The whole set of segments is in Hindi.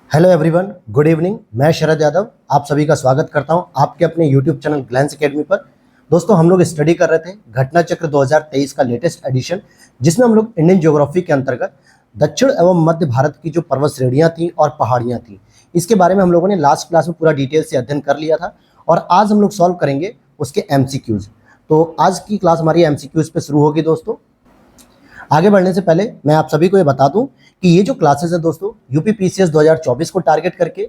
Hello everyone, good evening. मैं शरद यादव आप सभी का स्वागत करता हूं आपके अपने यूट्यूब चैनल ग्लैंस एकेडमी पर। दोस्तों, हम लोग स्टडी कर रहे थे घटना चक्र 2023 का लेटेस्ट एडिशन, जिसमें हम लोग इंडियन ज्योग्राफी के अंतर्गत दक्षिण एवं मध्य भारत की जो पर्वत श्रेणियां थी और पहाड़ियां थी, इसके बारे में हम लोगों ने लास्ट क्लास में पूरा डिटेल से अध्ययन कर लिया था और आज हम लोग सॉल्व करेंगे उसके एमसीक्यूज। तो आज की क्लास हमारी एमसीक्यूज पे शुरू होगी। दोस्तों, आगे बढ़ने से पहले मैं आप सभी को ये बता दूं कि ये जो क्लासेस है दोस्तों, यूपी पीसीएस 2024 को टारगेट करके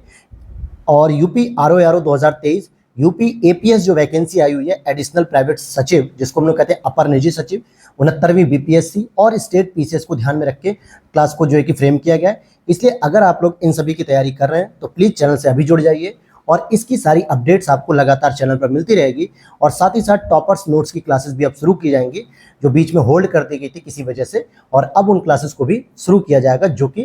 और यूपी आरओ 2023, यूपी एपीएस जो वैकेंसी आई हुई है एडिशनल प्राइवेट सचिव, जिसको हम लोग कहते हैं अपर निजी सचिव, 69वीं बीपीएससी और स्टेट पीसीएस को ध्यान में रख के क्लास को जो है कि फ्रेम किया गया है। इसलिए अगर आप लोग इन सभी की तैयारी कर रहे हैं तो प्लीज़ चैनल से अभी जुड़ जाइए और इसकी सारी अपडेट्स आपको लगातार चैनल पर मिलती रहेगी। और साथ ही साथ टॉपर्स नोट्स की क्लासेस भी अब शुरू की जाएंगी, जो बीच में होल्ड कर दी गई थी किसी वजह से, और अब उन क्लासेस को भी शुरू किया जाएगा, जो कि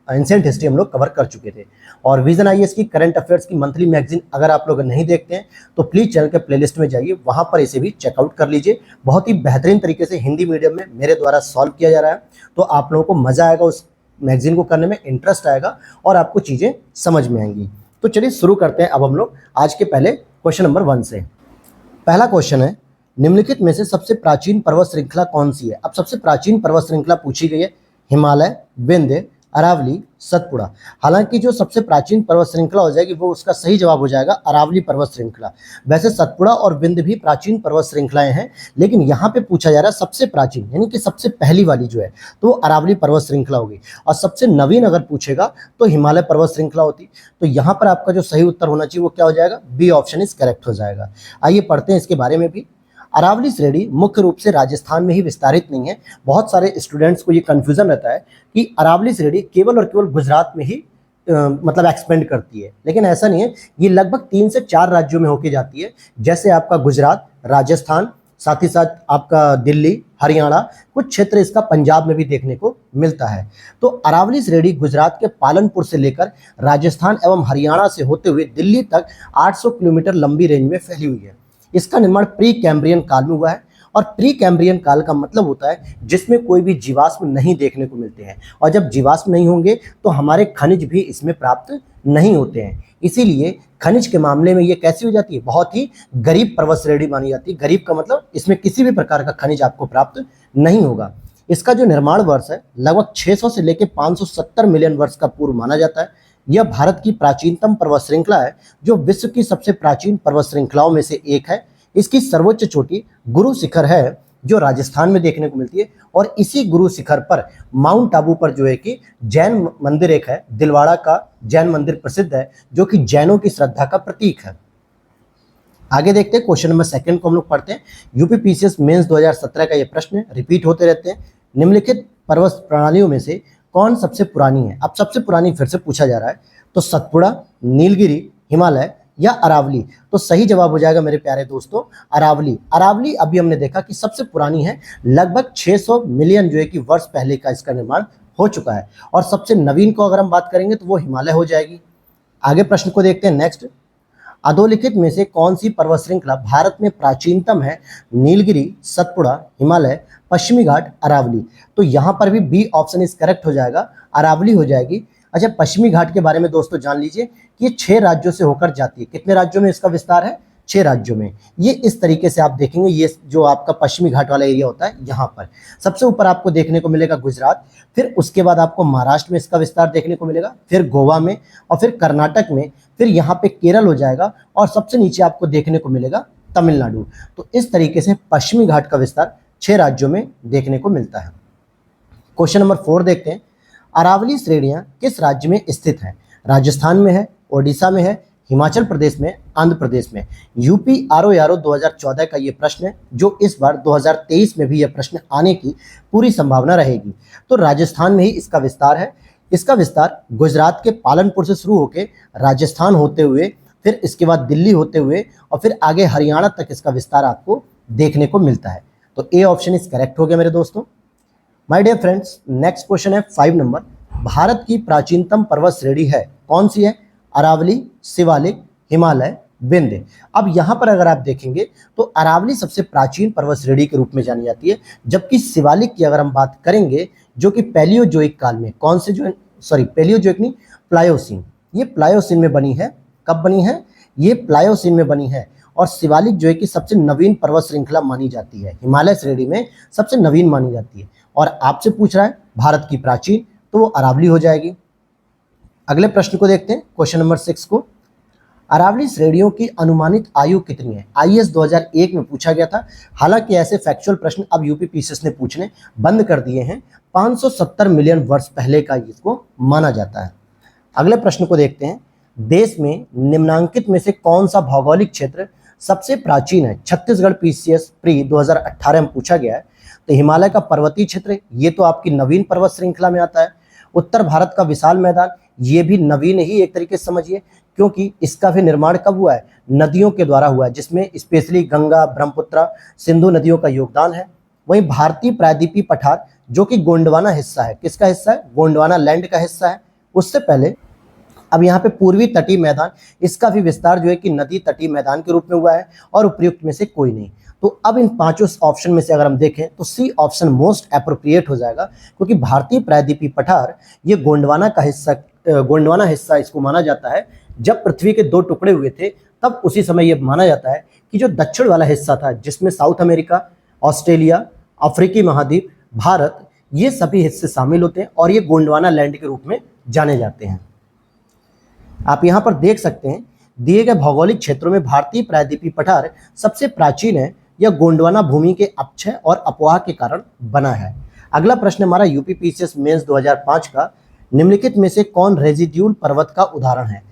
एंशिएंट हिस्ट्री हम लोग कवर कर चुके थे। और विजन आईएएस की करंट अफेयर्स की मंथली मैगजीन अगर आप लोग नहीं देखते हैं तो प्लीज़ चैनल के प्लेलिस्ट में जाइए, वहाँ पर इसे भी चेकआउट कर लीजिए। बहुत ही बेहतरीन तरीके से हिंदी मीडियम में मेरे द्वारा सॉल्व किया जा रहा है, तो आप लोगों को मज़ा आएगा, उस मैगजीन को करने में इंटरेस्ट आएगा और आपको चीज़ें समझ में आएंगी। तो चलिए शुरू करते हैं अब हम लोग आज के पहले क्वेश्चन नंबर 1 से। पहला क्वेश्चन है, निम्नलिखित में से सबसे प्राचीन पर्वत श्रृंखला कौन सी है। अब सबसे प्राचीन पर्वत श्रृंखला पूछी गई है हिमालय, विंध्य, अरावली, सतपुड़ा। हालांकि जो सबसे प्राचीन पर्वत श्रृंखला हो जाएगी वो उसका सही जवाब हो जाएगा अरावली पर्वत श्रृंखला। वैसे सतपुड़ा और विंध्य भी प्राचीन पर्वत श्रृंखलाएं हैं, लेकिन यहाँ पे पूछा जा रहा है सबसे प्राचीन, यानी कि सबसे पहली वाली जो है तो अरावली पर्वत श्रृंखला होगी। और सबसे नवीन अगर पूछेगा तो हिमालय पर्वत श्रृंखला होती। तो यहाँ पर आपका जो सही उत्तर होना चाहिए वो क्या हो जाएगा, बी ऑप्शन इज करेक्ट हो जाएगा। आइए पढ़ते हैं इसके बारे में भी। अरावली श्रेणी मुख्य रूप से राजस्थान में ही विस्तारित नहीं है। बहुत सारे स्टूडेंट्स को ये कंफ्यूजन रहता है कि अरावली श्रेणी केवल और केवल गुजरात में ही मतलब एक्सपेंड करती है, लेकिन ऐसा नहीं है। ये लगभग 3 से 4 राज्यों में होके जाती है, जैसे आपका गुजरात, राजस्थान, साथ ही साथ आपका दिल्ली, हरियाणा, कुछ क्षेत्र इसका पंजाब में भी देखने को मिलता है। तो अरावली श्रेणी गुजरात के पालनपुर से लेकर राजस्थान एवं हरियाणा से होते हुए दिल्ली तक 800 किलोमीटर लंबी रेंज में फैली हुई है। इसका निर्माण प्री कैम्ब्रियन काल में हुआ है, और प्री कैम्ब्रियन काल का मतलब होता है जिसमें कोई भी जीवाश्म नहीं देखने को मिलते हैं, और जब जीवाश्म नहीं होंगे तो हमारे खनिज भी इसमें प्राप्त नहीं होते हैं। इसीलिए खनिज के मामले में ये कैसी हो जाती है, बहुत ही गरीब पर्वत श्रेणी मानी जाती है। गरीब का मतलब इसमें किसी भी प्रकार का खनिज आपको प्राप्त नहीं होगा। इसका जो निर्माण वर्ष है लगभग 600 से लेकर 570 मिलियन वर्ष का पूर्व माना जाता है। यह भारत की प्राचीनतम पर्वत श्रृंखला है, जो विश्व की सबसे प्राचीन पर्वत श्रृंखलाओं में से एक है। इसकी सर्वोच्च चोटी गुरु शिखर है, जो राजस्थान में देखने को मिलती है, और इसी गुरु शिखर पर माउंट आबू पर जो है कि जैन मंदिर एक है, दिलवाड़ा का जैन मंदिर प्रसिद्ध है, जो कि जैनों की श्रद्धा का प्रतीक है। आगे देखते हैं क्वेश्चन नंबर 2 को हम लोग पढ़ते हैं। यूपी पीसीएस मेंस 2017 का ये प्रश्न रिपीट होते रहते हैं। निम्नलिखित पर्वत प्रणालियों में से कौन सबसे पुरानी है। अब सबसे पुरानी फिर से पूछा जा रहा है, तो सतपुड़ा, नीलगिरी, हिमालय या अरावली। तो सही जवाब हो जाएगा मेरे प्यारे दोस्तों अरावली। अरावली अभी हमने देखा कि सबसे पुरानी है, लगभग 600 मिलियन जो है कि वर्ष पहले का इसका निर्माण हो चुका है। और सबसे नवीन को अगर हम बात करेंगे तो वो हिमालय हो जाएगी। आगे प्रश्न को देखते हैं नेक्स्ट। अधोलिखित में से कौन सी पर्वत श्रृंखला भारत में प्राचीनतम है। नीलगिरी, सतपुड़ा, हिमालय, पश्चिमी घाट, अरावली। तो यहाँ पर भी बी ऑप्शन इज करेक्ट हो जाएगा, अरावली हो जाएगी। अच्छा, पश्चिमी घाट के बारे में दोस्तों जान लीजिए कि ये 6 राज्यों से होकर जाती है। कितने राज्यों में इसका विस्तार है, 6 राज्यों में। ये इस तरीके से आप देखेंगे, ये जो आपका पश्चिमी घाट वाला एरिया होता है, यहाँ पर सबसे ऊपर आपको देखने को मिलेगा गुजरात, फिर उसके बाद आपको महाराष्ट्र में इसका विस्तार देखने को मिलेगा, फिर गोवा में, और फिर कर्नाटक में, फिर यहाँ पे केरल हो जाएगा, और सबसे नीचे आपको देखने को मिलेगा तमिलनाडु। तो इस तरीके से पश्चिमी घाट का विस्तार 6 राज्यों में देखने को मिलता है। क्वेश्चन नंबर 4 देखते हैं। अरावली श्रेणियां किस राज्य में स्थित हैं। राजस्थान में है, ओडिशा में है, हिमाचल प्रदेश में, आंध्र प्रदेश में। यूपी आरओ 2014 का ये प्रश्न है, जो इस बार 2023 में भी यह प्रश्न आने की पूरी संभावना रहेगी। तो राजस्थान में ही इसका विस्तार है। इसका विस्तार गुजरात के पालनपुर से शुरू होकर राजस्थान होते हुए, फिर इसके बाद दिल्ली होते हुए, और फिर आगे हरियाणा तक इसका विस्तार आपको देखने को मिलता है। तो ए ऑप्शन इज करेक्ट हो गया मेरे दोस्तों। My dear friends, next question है 5 नंबर। भारत की प्राचीनतम पर्वत श्रेणी है, कौन सी है। अरावली, शिवालिक, हिमालय, विंध्य। अब यहाँ पर अगर आप देखेंगे तो अरावली सबसे प्राचीन पर्वत श्रेणी के रूप में जानी जाती है, जबकि शिवालिक की अगर हम बात करेंगे जो कि पैलियोजोइक काल में, कौन से जो, सॉरी पैलियोजोइक नहीं, प्लायोसीन, ये प्लायोसीन में बनी है। कब बनी है? ये प्लायोसीन में बनी है। और शिवालिक जो है कि सबसे नवीन पर्वत श्रृंखला मानी जाती है, हिमालय श्रेणी में सबसे नवीन मानी जाती है। और आपसे पूछ रहा है भारत की प्राचीन, तो वो अरावली हो जाएगी। अगले प्रश्न को देखते हैं, क्वेश्चन नंबर 6 को। अरावली श्रेणियों की अनुमानित आयु कितनी है? आईएएस 2001 में पूछा गया था। हालांकि ऐसे फैक्चुअल प्रश्न अब यूपी पीसीएस ने पूछने बंद कर दिए हैं। 570 मिलियन वर्ष पहले का इसको माना जाता है। अगले प्रश्न को देखते हैं, देश में निम्नांकित में से कौन सा भौगोलिक क्षेत्र सबसे प्राचीन है? छत्तीसगढ़ पीसीएस प्री 2018 में पूछा गया है। तो हिमालय का पर्वतीय क्षेत्र, ये तो आपकी नवीन पर्वत श्रृंखला में आता है। उत्तर भारत का विशाल मैदान, ये भी नवीन ही एक तरीके से समझिए, क्योंकि इसका भी निर्माण कब हुआ है? नदियों के द्वारा हुआ है, जिसमें स्पेशली गंगा, ब्रह्मपुत्र, सिंधु नदियों का योगदान है। वहीं भारतीय प्रायद्वीपीय पठार, जो कि गोंडवाना हिस्सा है, किसका हिस्सा है? गोंडवाना लैंड का हिस्सा है। उससे पहले अब यहाँ पे पूर्वी तटीय मैदान, इसका भी विस्तार जो है कि नदी तटीय मैदान के रूप में हुआ है, और उपयुक्त में से कोई नहीं। तो अब इन पांचों ऑप्शन में से अगर हम देखें तो सी ऑप्शन मोस्ट एप्रोप्रिएट हो जाएगा, क्योंकि भारतीय प्रायद्वीपीय पठार ये गोंडवाना हिस्सा इसको माना जाता है। जब पृथ्वी के दो टुकड़े हुए थे, तब उसी समय यह माना जाता है कि जो दक्षिण वाला हिस्सा था, जिसमें साउथ अमेरिका, ऑस्ट्रेलिया, अफ्रीकी महाद्वीप, भारत, ये सभी हिस्से शामिल होते हैं, और ये गोंडवाना लैंड के रूप में जाने जाते हैं। आप यहाँ पर देख सकते हैं, दिए गए भौगोलिक क्षेत्रों में भारतीय प्रायद्वीपीय पठार सबसे प्राचीन है। यह गोंडवाना भूमि के अपक्षय और अपवाह के कारण बना है। अगला प्रश्न हमारा यूपी पीसीएस मेंस 2005 का, निम्नलिखित में से कौन रेजिड्यूल पर्वत का उदाहरण है?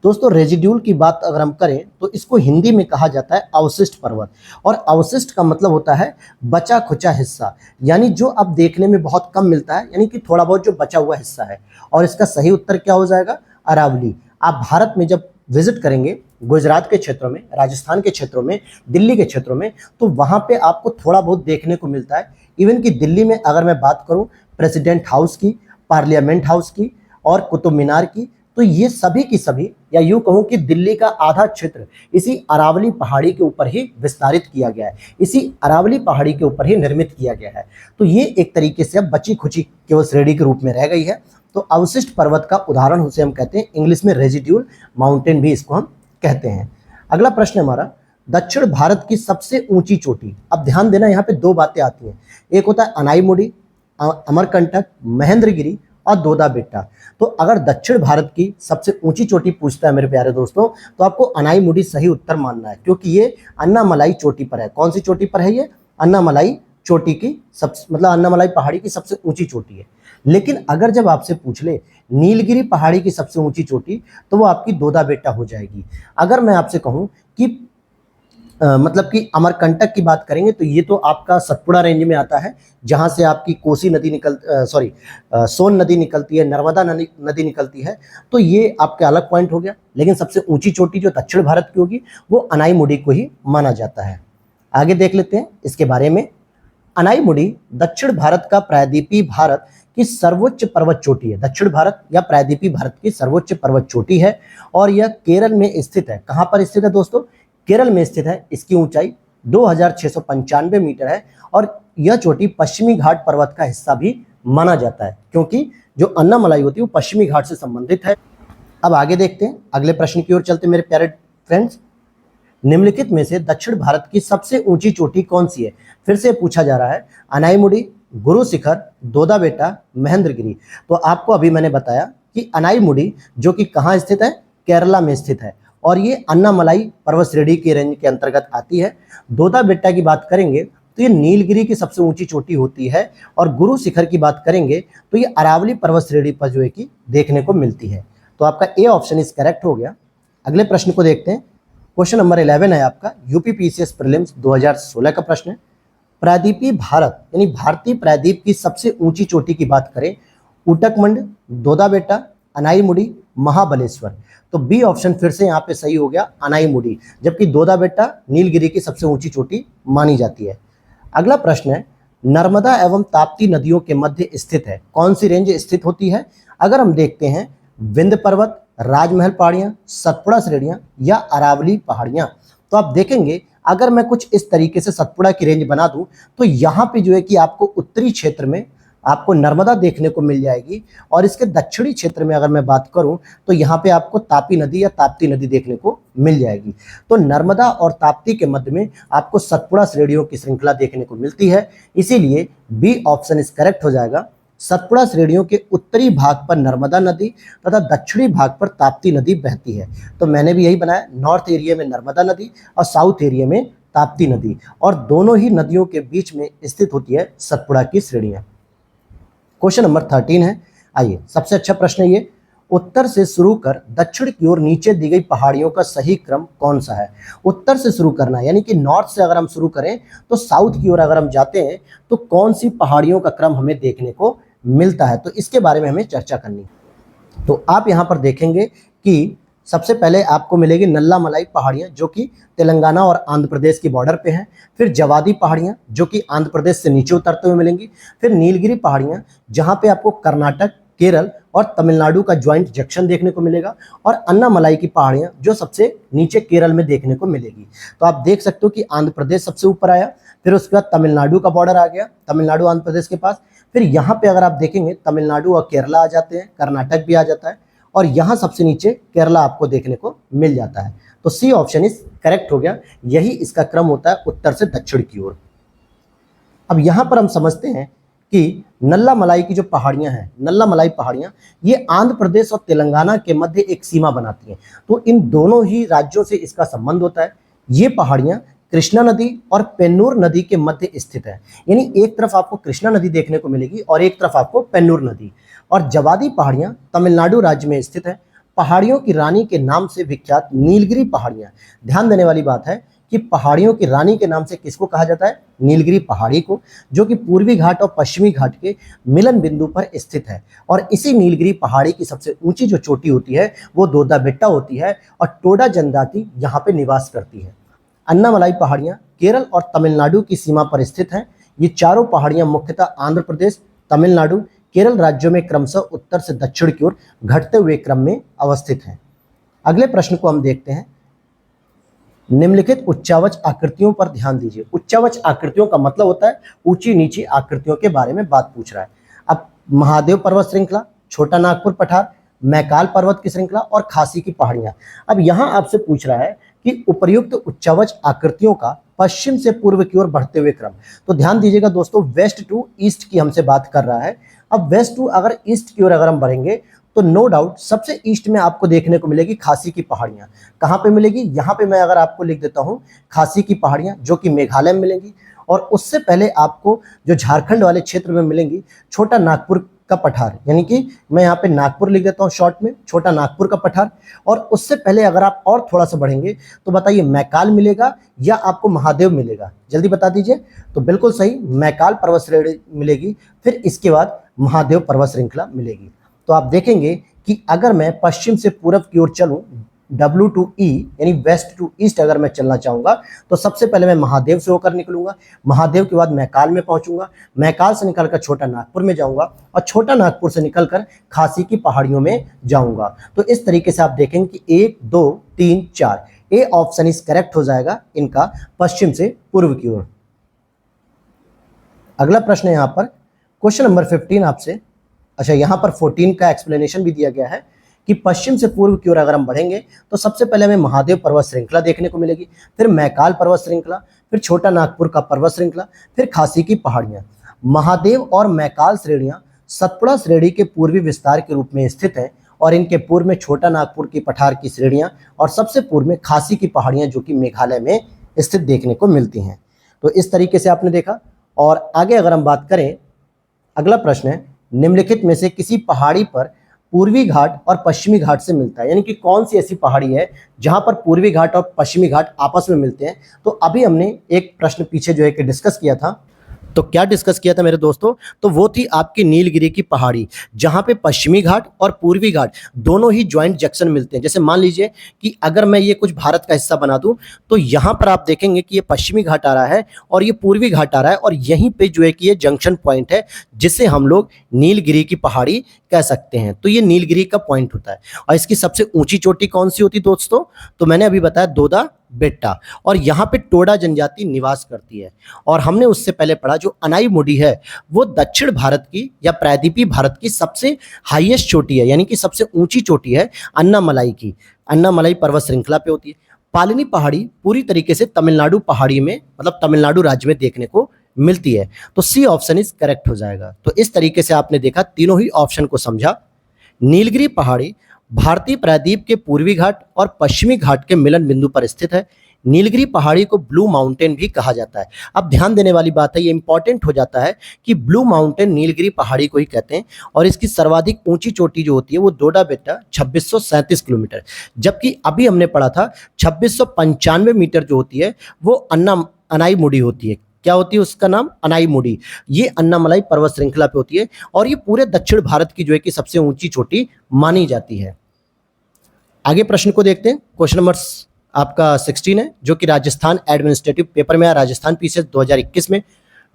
दोस्तों, रेजिड्यूल की बात अगर हम करें तो इसको हिंदी में कहा जाता है अवशिष्ट पर्वत। और अवशिष्ट का मतलब होता है बचा खुचा हिस्सा, यानी जो अब देखने में बहुत कम मिलता है, यानी कि थोड़ा बहुत जो बचा हुआ हिस्सा है। और इसका सही उत्तर क्या हो जाएगा? अरावली। आप भारत में जब विजिट करेंगे, गुजरात के क्षेत्रों में, राजस्थान के क्षेत्रों में, दिल्ली के क्षेत्रों में, तो वहाँ पे आपको थोड़ा बहुत देखने को मिलता है। इवन कि दिल्ली में अगर मैं बात करूँ प्रेसिडेंट हाउस की, पार्लियामेंट हाउस की और कुतुब मीनार की, तो ये सभी की सभी, या यूँ कहूँ कि दिल्ली का आधा क्षेत्र इसी अरावली पहाड़ी के ऊपर ही विस्तारित किया गया है, इसी अरावली पहाड़ी के ऊपर ही निर्मित किया गया है। तो ये एक तरीके से अब बची खुची केवल श्रेणी के रूप में रह गई है। तो अवशिष्ट पर्वत का उदाहरण उसे हम कहते हैं, इंग्लिश में रेजिड्यूल माउंटेन भी इसको हम कहते हैं। अगला प्रश्न हमारा, दक्षिण भारत की सबसे ऊंची चोटी। अब ध्यान देना, यहाँ पे दो बातें आती हैं, एक होता है अनाईमुड़ी, अमरकंटक, महेंद्रगिरी और दोदा बेट्टा। तो अगर दक्षिण भारत की सबसे ऊंची चोटी पूछता है मेरे प्यारे दोस्तों, तो आपको अनाईमुड़ी सही उत्तर मानना है, क्योंकि ये अन्नामलाई चोटी पर है। कौन सी चोटी पर है? ये अन्नामलाई चोटी की मतलब अन्नामलाई पहाड़ी की सबसे ऊंची चोटी है। लेकिन अगर जब आपसे पूछ ले नीलगिरी पहाड़ी की सबसे ऊंची चोटी, तो वो आपकी दोदा बेट्टा हो जाएगी। अगर मैं आपसे कहूं कि मतलब कि अमरकंटक की बात करेंगे, तो ये तो आपका सतपुड़ा रेंज में आता है, जहां से आपकी कोसी नदी सोन नदी निकलती है, नर्मदा नदी निकलती है। तो ये आपका अलग पॉइंट हो गया। लेकिन सबसे ऊंची चोटी जो दक्षिण भारत की होगी, वो अनाईमुड़ी को ही माना जाता है। आगे देख लेते हैं इसके बारे में। अनाईमुड़ी दक्षिण भारत का प्रायद्वीपीय भारत की सर्वोच्च पर्वत चोटी है। दक्षिण भारत या प्रायद्वीपीय भारत की सर्वोच्च पर्वत चोटी है, और यह केरल में स्थित है। कहाँ पर स्थित है दोस्तों? केरल में स्थित है। इसकी ऊंचाई 2695 मीटर है, और यह चोटी पश्चिमी घाट पर्वत का हिस्सा भी माना जाता है, क्योंकि जो अन्नामलाई होती है वो पश्चिमी घाट से संबंधित है। अब आगे देखते हैं, अगले प्रश्न की ओर चलते मेरे प्यारे फ्रेंड्स। निम्नलिखित में से दक्षिण भारत की सबसे ऊंची चोटी कौन सी है? फिर से पूछा जा रहा है, अनाईमुड़ी, गुरु शिखर, दोदा बेट्टा, महेंद्रगिरी। तो आपको अभी मैंने बताया कि अनाईमुड़ी जो कि कहाँ स्थित है? केरला में स्थित है, और ये अन्नामलाई पर्वत श्रेणी के रेंज के अंतर्गत आती है। दोदा बेट्टा की बात करेंगे तो ये नीलगिरी की सबसे ऊंची चोटी होती है, और गुरु शिखर की बात करेंगे तो ये अरावली पर्वत श्रेणी पर जो है कि देखने को मिलती है। तो आपका ए ऑप्शन इज करेक्ट हो गया। अगले प्रश्न को देखते हैं। क्वेश्चन नंबर 11 है आपका यूपी पीसीएस प्रीलिम्स 2016 का प्रश्न है। प्रायद्वीपीय भारत यानी भारतीय प्रायद्वीप की सबसे ऊंची चोटी की बात करें, उटकमंड, दोदा बेट्टा, अनाईमुड़ी, महाबलेश्वर। तो बी ऑप्शन फिर से यहाँ पे सही हो गया, अनाईमुड़ी, जबकि दोदा बेट्टा नीलगिरी की सबसे ऊंची चोटी मानी जाती है। अगला प्रश्न है, नर्मदा एवं ताप्ती नदियों के मध्य स्थित है। कौन सी रेंज स्थित होती है? अगर हम देखते हैं, विंध्य पर्वत, राजमहल पहाड़ियां, सतपुड़ा श्रेणियां या अरावली पहाड़ियां। तो आप देखेंगे, अगर मैं कुछ इस तरीके से सतपुड़ा की रेंज बना दूं, तो यहाँ पे जो है कि आपको उत्तरी क्षेत्र में आपको नर्मदा देखने को मिल जाएगी। और इसके दक्षिणी क्षेत्र में अगर मैं बात करूं तो यहाँ पे आपको तापी नदी या ताप्ती नदी देखने को मिल जाएगी। तो नर्मदा और ताप्ती के मध्य में आपको सतपुड़ा श्रेणियों की श्रृंखला देखने को मिलती है, इसीलिए बी ऑप्शन इस करेक्ट हो जाएगा। सतपुड़ा श्रेणियों के उत्तरी भाग पर नर्मदा नदी तथा दक्षिणी भाग पर ताप्ती नदी बहती है। तो मैंने भी यही बनाया, नॉर्थ एरिया में नर्मदा नदी और साउथ एरिया में ताप्ती नदी, और दोनों ही नदियों के बीच में स्थित होती है सतपुड़ा की श्रेणियां। क्वेश्चन नंबर 13 है, आइए सबसे अच्छा प्रश्न है ये, उत्तर से शुरू कर दक्षिण की ओर नीचे दी गई पहाड़ियों का सही क्रम कौन सा है। उत्तर से शुरू करना है, यानी कि नॉर्थ से अगर हम शुरू करें तो साउथ की ओर अगर हम जाते हैं तो कौन सी पहाड़ियों का क्रम हमें देखने को मिलता है, तो इसके बारे में हमें चर्चा करनी है। तो आप यहाँ पर देखेंगे कि सबसे पहले आपको मिलेगी नल्ला मलाई पहाड़ियाँ जो कि तेलंगाना और आंध्र प्रदेश की बॉर्डर पे हैं। फिर जवादी पहाड़ियाँ जो कि आंध्र प्रदेश से नीचे उतरते हुए मिलेंगी। फिर नीलगिरी पहाड़ियाँ जहाँ पे आपको कर्नाटक, केरल और तमिलनाडु का ज्वाइंट जंक्शन देखने को मिलेगा। और अन्नामलाई की पहाड़ियाँ जो सबसे नीचे केरल में देखने को मिलेगी। तो आप देख सकते हो कि आंध्र प्रदेश सबसे ऊपर आया, फिर उसके बाद तमिलनाडु का बॉर्डर आ गया, तमिलनाडु आंध्र प्रदेश के पास। फिर यहाँ पे अगर आप देखेंगे तमिलनाडु और केरला आ जाते हैं, कर्नाटक भी आ जाता है, और यहाँ सबसे नीचे केरला आपको देखने को मिल जाता है। तो सी ऑप्शन इस करेक्ट हो गया, यही इसका क्रम होता है उत्तर से दक्षिण की ओर। अब यहाँ पर हम समझते हैं कि नल्ला मलाई की जो पहाड़ियाँ हैं, नल्ला मलाई पहाड़ियाँ ये आंध्र प्रदेश और तेलंगाना के मध्य एक सीमा बनाती हैं। तो इन दोनों ही राज्यों से इसका संबंध होता है। ये पहाड़ियाँ कृष्णा नदी और पेन्नूर नदी के मध्य स्थित है, यानी एक तरफ आपको कृष्णा नदी देखने को मिलेगी और एक तरफ आपको पेन्नूर नदी। और जवादी पहाड़ियाँ तमिलनाडु राज्य में स्थित है। पहाड़ियों की रानी के नाम से विख्यात नीलगिरी पहाड़ियाँ, ध्यान देने वाली बात है कि पहाड़ियों की रानी के नाम से किसको कहा जाता है, नीलगिरी पहाड़ी को, जो कि पूर्वी घाट और पश्चिमी घाट के मिलन बिंदु पर स्थित है। और इसी नीलगिरी पहाड़ी की सबसे ऊंची जो चोटी होती है वो दोदा बेट्टा होती है, और टोडा जनजाति यहाँ पे निवास करती है। अन्नामलाई पहाड़ियाँ केरल और तमिलनाडु की सीमा पर स्थित हैं। ये चारों पहाड़ियाँ मुख्यतः आंध्र प्रदेश, तमिलनाडु, केरल राज्यों में क्रमशः उत्तर से दक्षिण की ओर घटते हुए क्रम में अवस्थित हैं। अगले प्रश्न को हम देखते हैं, निम्नलिखित उच्चावच आकृतियों पर ध्यान दीजिए। उच्चावच आकृतियों का मतलब होता है ऊंची नीची आकृतियों के बारे में बात पूछ रहा है। अब महादेव पर्वत श्रृंखला, छोटा नागपुर पठार, मैकाल पर्वत की श्रृंखला और खासी की पहाड़ियां। अब यहाँ आपसे पूछ रहा है कि उपर्युक्त उच्चावच आकृतियों का पश्चिम से पूर्व की ओर बढ़ते हुए क्रम। तो ध्यान दीजिएगा दोस्तों, वेस्ट टू ईस्ट की हमसे बात कर रहा है। अब वेस्ट टू अगर ईस्ट की ओर अगर हम बढ़ेंगे तो नो डाउट सबसे ईस्ट में आपको देखने को मिलेगी खासी की पहाड़ियाँ। कहाँ पे मिलेगी, यहाँ पे मैं अगर आपको लिख देता हूँ खासी की पहाड़ियाँ, जो कि मेघालय में मिलेंगी। और उससे पहले आपको जो झारखंड वाले क्षेत्र में मिलेंगी छोटा नागपुर का पठार, यानी कि मैं यहाँ पे नागपुर लिख देता हूँ शॉर्ट में, छोटा नागपुर का पठार। और उससे पहले अगर आप और थोड़ा सा बढ़ेंगे तो बताइए मैकाल मिलेगा या आपको महादेव मिलेगा, जल्दी बता दीजिए। तो बिल्कुल सही, मैकाल पर्वत श्रेणी मिलेगी, फिर इसके बाद महादेव पर्वत श्रृंखला मिलेगी। तो आप देखेंगे कि अगर मैं पश्चिम से पूर्व की ओर चलूँ, W to E यानी वेस्ट टू ईस्ट अगर मैं चलना चाहूँगा तो सबसे पहले मैं महादेव से होकर निकलूंगा, महादेव के बाद मैकाल में पहुंचूंगा, मैकाल से निकलकर छोटा नागपुर में जाऊंगा और छोटा नागपुर से निकलकर खासी की पहाड़ियों में जाऊंगा। तो इस तरीके से आप देखेंगे कि 1 2 3 4 ए ऑप्शन इस करेक्ट हो जाएगा इनका पश्चिम से पूर्व की ओर। अगला प्रश्न है यहाँ पर क्वेश्चन नंबर 15 आपसे, अच्छा यहाँ पर 14 का एक्सप्लेनेशन भी दिया गया है कि पश्चिम से पूर्व की ओर अगर हम बढ़ेंगे तो सबसे पहले हमें महादेव पर्वत श्रृंखला देखने को मिलेगी, फिर मैकाल पर्वत श्रृंखला, फिर छोटा नागपुर का पर्वत श्रृंखला, फिर खासी की पहाड़ियाँ। महादेव और मैकाल श्रेणियाँ सतपुड़ा श्रेणी के पूर्वी विस्तार के रूप में स्थित हैं और इनके पूर्व में छोटा नागपुर की पठार की श्रेणियाँ और सबसे पूर्व में खासी की पहाड़ियाँ जो कि मेघालय में स्थित देखने को मिलती हैं। तो इस तरीके से आपने देखा। और आगे अगर हम बात करें, अगला प्रश्न है, निम्नलिखित में से किसी पहाड़ी पर पूर्वी घाट और पश्चिमी घाट से मिलता है, यानी कि कौन सी ऐसी पहाड़ी है जहां पर पूर्वी घाट और पश्चिमी घाट आपस में मिलते हैं। तो अभी हमने एक प्रश्न पीछे जो है कि डिस्कस किया था, तो क्या डिस्कस किया था मेरे दोस्तों, तो वो थी आपकी नीलगिरी की पहाड़ी जहां पे पश्चिमी घाट और पूर्वी घाट दोनों ही ज्वाइंट जंक्शन मिलते हैं। जैसे मान लीजिए कि अगर मैं ये कुछ भारत का हिस्सा बना दूं तो यहाँ पर आप देखेंगे कि ये पश्चिमी घाट आ रहा है और ये पूर्वी घाट आ रहा है और यहीं पे जो है कि ये जंक्शन पॉइंट है जिसे हम लोग नीलगिरी की पहाड़ी कह सकते हैं। तो ये नीलगिरी का पॉइंट होता है। और इसकी सबसे ऊंची चोटी कौन सी होती दोस्तों, तो मैंने अभी बताया दोदा बेट्टा, और यहाँ पे टोडा जनजाति निवास करती है। और हमने उससे पहले पढ़ा जो अनाईमुडी है वो दक्षिण भारत की या प्रायद्वीपीय भारत की सबसे हाईएस्ट चोटी है, यानी कि सबसे ऊंची चोटी है अन्नामलाई की। अन्नामलाई पर्वत श्रृंखला पे होती है। पालिनी पहाड़ी पूरी तरीके से तमिलनाडु पहाड़ी में, मतलब तमिलनाडु राज्य में देखने को मिलती है। तो सी ऑप्शन इज करेक्ट हो जाएगा। तो इस तरीके से आपने देखा, तीनों ही ऑप्शन को समझा। नीलगिरी पहाड़ी भारतीय प्रायद्वीप के पूर्वी घाट और पश्चिमी घाट के मिलन बिंदु पर स्थित है। नीलगिरी पहाड़ी को ब्लू माउंटेन भी कहा जाता है। अब ध्यान देने वाली बात है, ये इंपॉर्टेंट हो जाता है कि ब्लू माउंटेन नीलगिरी पहाड़ी को ही कहते हैं, और इसकी सर्वाधिक ऊंची चोटी जो होती है वो डोडा बेट्टा 2637 किलोमीटर, जबकि अभी हमने पढ़ा था 2695 मीटर जो होती है वो अनाईमुडी होती है। क्या होती है उसका नाम? अनाईमुडी। ये अन्नामलाई पर्वत श्रृंखला पे होती है और ये पूरे दक्षिण भारत की जो है कि सबसे ऊंची चोटी मानी जाती है। आगे प्रश्न को देखते हैं। क्वेश्चन नंबर आपका 16 है, जो कि राजस्थान एडमिनिस्ट्रेटिव पेपर में आया, राजस्थान पीसीएस 2021 में।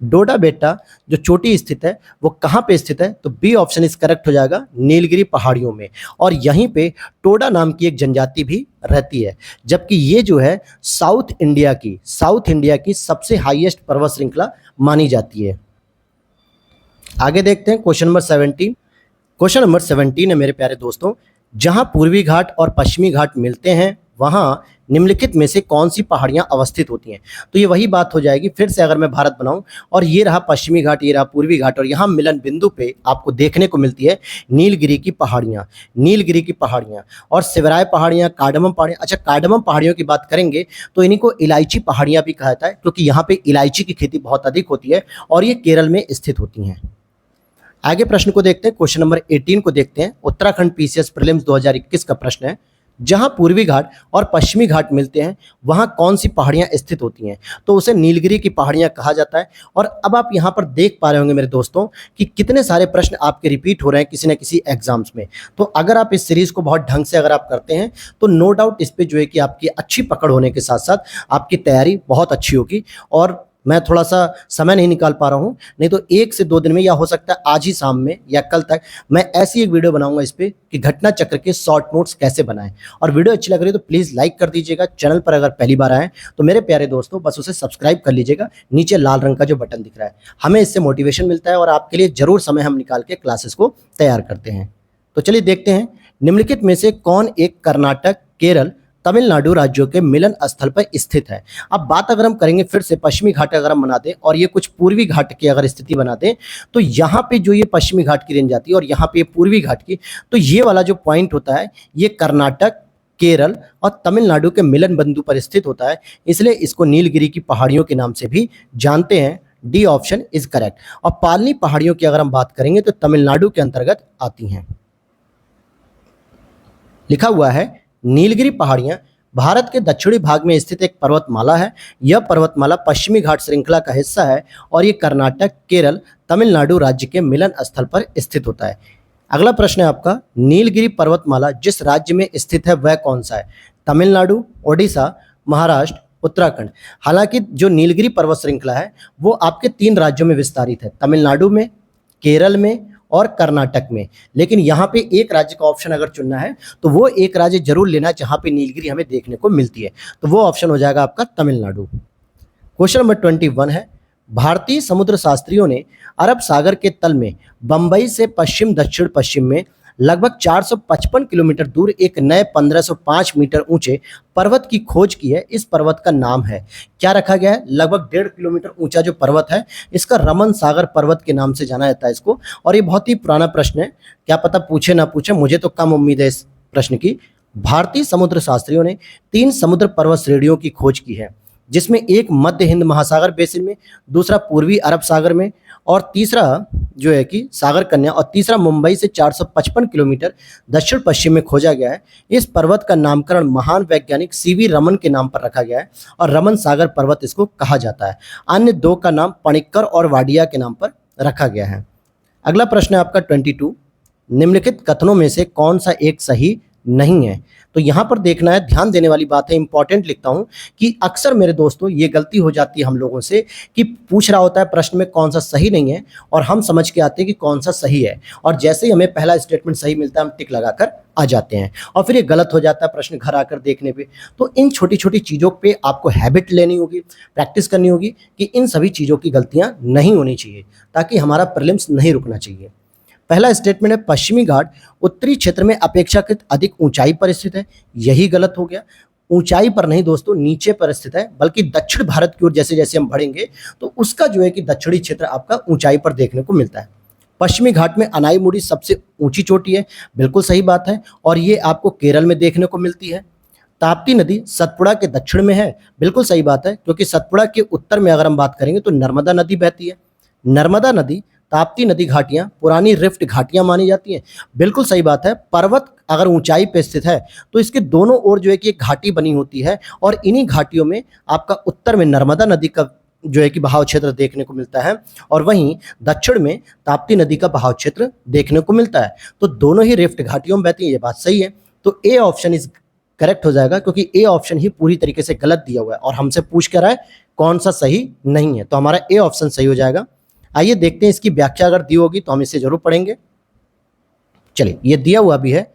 डोडा बेट्टा जो चोटी स्थित है वो कहाँ पे स्थित है? तो बी ऑप्शन इस करेक्ट हो जाएगा, नीलगिरी पहाड़ियों में। और यहीं पे टोडा नाम की एक जनजाति भी रहती है, जबकि ये जो है साउथ इंडिया की सबसे हाईएस्ट पर्वत श्रृंखला मानी जाती है। आगे देखते हैं क्वेश्चन नंबर 17। क्वेश्चन नंबर 17 है मेरे प्यारे दोस्तों, जहां पूर्वी घाट और पश्चिमी घाट मिलते हैं वहां निम्नलिखित में से कौन सी पहाड़ियां अवस्थित होती हैं? तो ये वही बात हो जाएगी, फिर से अगर मैं भारत बनाऊं और ये रहा पश्चिमी घाट, ये रहा पूर्वी घाट, और यहाँ मिलन बिंदु पे आपको देखने को मिलती है नीलगिरी की पहाड़ियां और शिवराय पहाड़ियां, कार्डमम पहाड़ियां। अच्छा, कार्डमम पहाड़ियों की बात करेंगे तो इन्हीं को इलायची पहाड़ियां भी कहा जाता है, क्योंकि यहाँ पे इलायची की खेती बहुत अधिक होती है और ये केरल में स्थित होती हैं। आगे प्रश्न को देखते हैं। क्वेश्चन नंबर 18 को देखते हैं। उत्तराखंड पीसीएस प्रीलिम्स 2021 का प्रश्न है, जहां पूर्वी घाट और पश्चिमी घाट मिलते हैं वहां कौन सी पहाड़ियां स्थित होती हैं? तो उसे नीलगिरी की पहाड़ियां कहा जाता है। और अब आप यहां पर देख पा रहे होंगे मेरे दोस्तों कि कितने सारे प्रश्न आपके रिपीट हो रहे हैं किसी न किसी एग्जाम्स में। तो अगर आप इस सीरीज को बहुत ढंग से अगर आप करते हैं तो नो डाउट इस पे जो है कि आपकी अच्छी पकड़ होने के साथ साथ आपकी तैयारी बहुत अच्छी होगी। और मैं थोड़ा सा समय नहीं निकाल पा रहा हूं, नहीं तो 1 से 2 दिन में, या हो सकता है आज ही शाम में या कल तक, मैं ऐसी एक वीडियो बनाऊंगा इस पे कि घटना चक्र के शॉर्ट नोट्स कैसे बनाएं। और वीडियो अच्छी लग रही है तो प्लीज़ लाइक कर दीजिएगा। चैनल पर अगर पहली बार आए तो मेरे प्यारे दोस्तों बस उसे सब्सक्राइब कर लीजिएगा, नीचे लाल रंग का जो बटन दिख रहा है। हमें इससे मोटिवेशन मिलता है और आपके लिए जरूर समय हम निकाल के क्लासेस को तैयार करते हैं। तो चलिए देखते हैं, निम्नलिखित में से कौन एक कर्नाटक, केरल, तमिलनाडु राज्यों के मिलन स्थल पर स्थित है? अब बात अगर हम करेंगे फिर से पश्चिमी घाट अगर हम बना दें और ये कुछ पूर्वी घाट की अगर स्थिति बना दें, तो यहाँ पे जो ये पश्चिमी घाट की रेंज आती है और यहाँ पे ये पूर्वी घाट की, तो ये वाला जो पॉइंट होता है ये कर्नाटक, केरल और तमिलनाडु के मिलन बिंदु पर स्थित होता है, इसलिए इसको नीलगिरी की पहाड़ियों के नाम से भी जानते हैं। D option is correct. और पालनी पहाड़ियों की अगर हम बात करेंगे तो तमिलनाडु के अंतर्गत आती हैं। लिखा हुआ है नीलगिरी पहाड़ियां भारत के दक्षिणी भाग में स्थित एक पर्वतमाला है। यह पर्वतमाला पश्चिमी घाट श्रृंखला का हिस्सा है और ये कर्नाटक, केरल, तमिलनाडु राज्य के मिलन स्थल पर स्थित होता है। अगला प्रश्न है आपका, नीलगिरी पर्वतमाला जिस राज्य में स्थित है वह कौन सा है? तमिलनाडु, ओडिशा, महाराष्ट्र, उत्तराखंड। हालांकि जो नीलगिरी पर्वत श्रृंखला है वो आपके 3 राज्यों में विस्तारित है, तमिलनाडु में, केरल में और कर्नाटक में। लेकिन यहाँ पे एक राज्य का ऑप्शन अगर चुनना है तो वो एक राज्य जरूर लेना जहाँ पे नीलगिरी हमें देखने को मिलती है, तो वो ऑप्शन हो जाएगा आपका तमिलनाडु। क्वेश्चन नंबर 21 है, भारतीय समुद्र शास्त्रियों ने अरब सागर के तल में बंबई से पश्चिम दक्षिण पश्चिम में लगभग 455 किलोमीटर दूर एक नए 1505 मीटर ऊंचे पर्वत की खोज की है। इस पर्वत का नाम है, क्या रखा गया है? लगभग 1.5 किलोमीटर ऊंचा जो पर्वत है इसका रमन सागर पर्वत के नाम से जाना जाता है इसको। और ये बहुत ही पुराना प्रश्न है, क्या पता पूछे ना पूछे, मुझे तो कम उम्मीद है इस प्रश्न की। भारतीय समुद्र शास्त्रियों ने 3 समुद्र पर्वत श्रेणियों की खोज की है, जिसमें एक मध्य हिंद महासागर बेसिन में, दूसरा पूर्वी अरब सागर में और तीसरा जो है कि सागर कन्या, और तीसरा मुंबई से 455 किलोमीटर दक्षिण पश्चिम में खोजा गया है। इस पर्वत का नामकरण महान वैज्ञानिक सीवी रमन के नाम पर रखा गया है और रमन सागर पर्वत इसको कहा जाता है। अन्य 2 का नाम पणिक्कर और वाडिया के नाम पर रखा गया है। अगला प्रश्न है आपका 22, निम्नलिखित कथनों में से कौन सा एक सही नहीं है? तो यहाँ पर देखना है, ध्यान देने वाली बात है, इंपॉर्टेंट लिखता हूँ कि अक्सर मेरे दोस्तों ये गलती हो जाती है हम लोगों से कि पूछ रहा होता है प्रश्न में कौन सा सही नहीं है और हम समझ के आते हैं कि कौन सा सही है, और जैसे ही हमें पहला स्टेटमेंट सही मिलता है हम टिक लगाकर आ जाते हैं और फिर ये गलत हो जाता है प्रश्न घर आकर देखने पे। तो इन छोटी छोटी चीज़ों पे आपको हैबिट लेनी होगी, प्रैक्टिस करनी होगी कि इन सभी चीज़ों की गलतियाँ नहीं होनी चाहिए ताकि हमारा प्रीलिम्स नहीं रुकना चाहिए। पहला स्टेटमेंट है पश्चिमी घाट उत्तरी क्षेत्र में अपेक्षाकृत अधिक ऊंचाई पर स्थित है, यही गलत हो गया। ऊंचाई पर नहीं दोस्तों, नीचे पर स्थित है, बल्कि दक्षिण भारत की ओर जैसे जैसे हम बढ़ेंगे तो उसका जो है कि दक्षिणी क्षेत्र आपका ऊंचाई पर देखने को मिलता है। पश्चिमी घाट में अनाईमुड़ी सबसे ऊंची चोटी है, बिल्कुल सही बात है, और ये आपको केरल में देखने को मिलती है। ताप्ती नदी सतपुड़ा के दक्षिण में है, बिल्कुल सही बात है, क्योंकि सतपुड़ा के उत्तर में अगर हम बात करेंगे तो नर्मदा नदी बहती है। नर्मदा नदी, ताप्ती नदी घाटियां पुरानी रिफ्ट घाटियां मानी जाती हैं, बिल्कुल सही बात है। पर्वत अगर ऊंचाई पे स्थित है तो इसके दोनों ओर जो है कि एक घाटी बनी होती है और इन्हीं घाटियों में आपका उत्तर में नर्मदा नदी का जो है कि बहाव क्षेत्र देखने को मिलता है और वहीं दक्षिण में ताप्ती नदी का बहाव क्षेत्र देखने को मिलता है। तो दोनों ही रिफ्ट घाटियों में बहती है, ये बात सही है। तो ए ऑप्शन इज करेक्ट हो जाएगा, क्योंकि ए ऑप्शन ही पूरी तरीके से गलत दिया हुआ है और हमसे पूछ कर रहा है कौन सा सही नहीं है, तो हमारा ए ऑप्शन सही हो जाएगा। आइए देखते हैं इसकी व्याख्या अगर दी होगी तो हम इसे जरूर पढ़ेंगे। चलिए, ये दिया हुआ भी है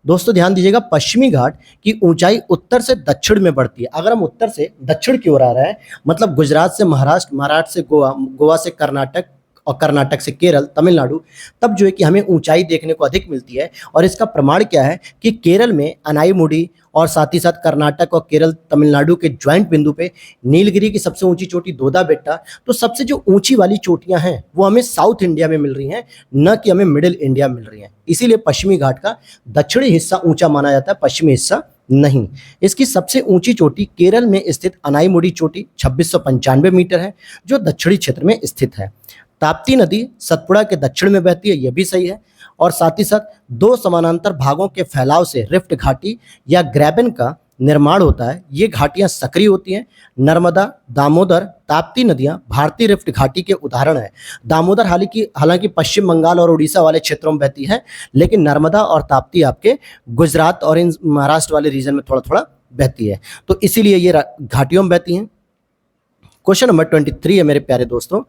दोस्तों, ध्यान दीजिएगा। पश्चिमी घाट की ऊंचाई उत्तर से दक्षिण में बढ़ती है। अगर हम उत्तर से दक्षिण की ओर आ रहा है, मतलब गुजरात से महाराष्ट्र, महाराष्ट्र से गोवा, गोवा से कर्नाटक और कर्नाटक से केरल, तमिलनाडु, तब जो है कि हमें ऊंचाई देखने को अधिक मिलती है। और इसका प्रमाण क्या है कि केरल में अनाईमुड़ी और साथ ही साथ कर्नाटक और केरल तमिलनाडु के ज्वाइंट बिंदु पे नीलगिरी की सबसे ऊंची चोटी दोदा बेट्टा, तो सबसे जो ऊंची वाली चोटियां हैं वो हमें साउथ इंडिया में मिल रही हैं, न कि हमें मिडिल इंडिया में मिल रही हैं। इसीलिए पश्चिमी घाट का दक्षिणी हिस्सा ऊंचा माना जाता है, पश्चिमी हिस्सा नहीं। इसकी सबसे ऊंची चोटी केरल में स्थित अनाईमुड़ी चोटी 2695 मीटर है, जो दक्षिणी क्षेत्र में स्थित है। ताप्ती नदी सतपुड़ा के दक्षिण में बहती है, यह भी सही है। और साथ ही साथ दो समानांतर भागों के फैलाव से रिफ्ट घाटी या ग्रैबन का निर्माण होता है। ये घाटियां सक्रिय होती हैं। नर्मदा, दामोदर, ताप्ती नदियां भारतीय रिफ्ट घाटी के उदाहरण है। दामोदर हालांकि पश्चिम बंगाल और उड़ीसा वाले क्षेत्रों में बहती है, लेकिन नर्मदा और ताप्ती आपके गुजरात और इन महाराष्ट्र वाले रीजन में थोड़ा थोड़ा बहती है, तो इसीलिए ये घाटियों में बहती हैं। क्वेश्चन नंबर 23 है मेरे प्यारे दोस्तों,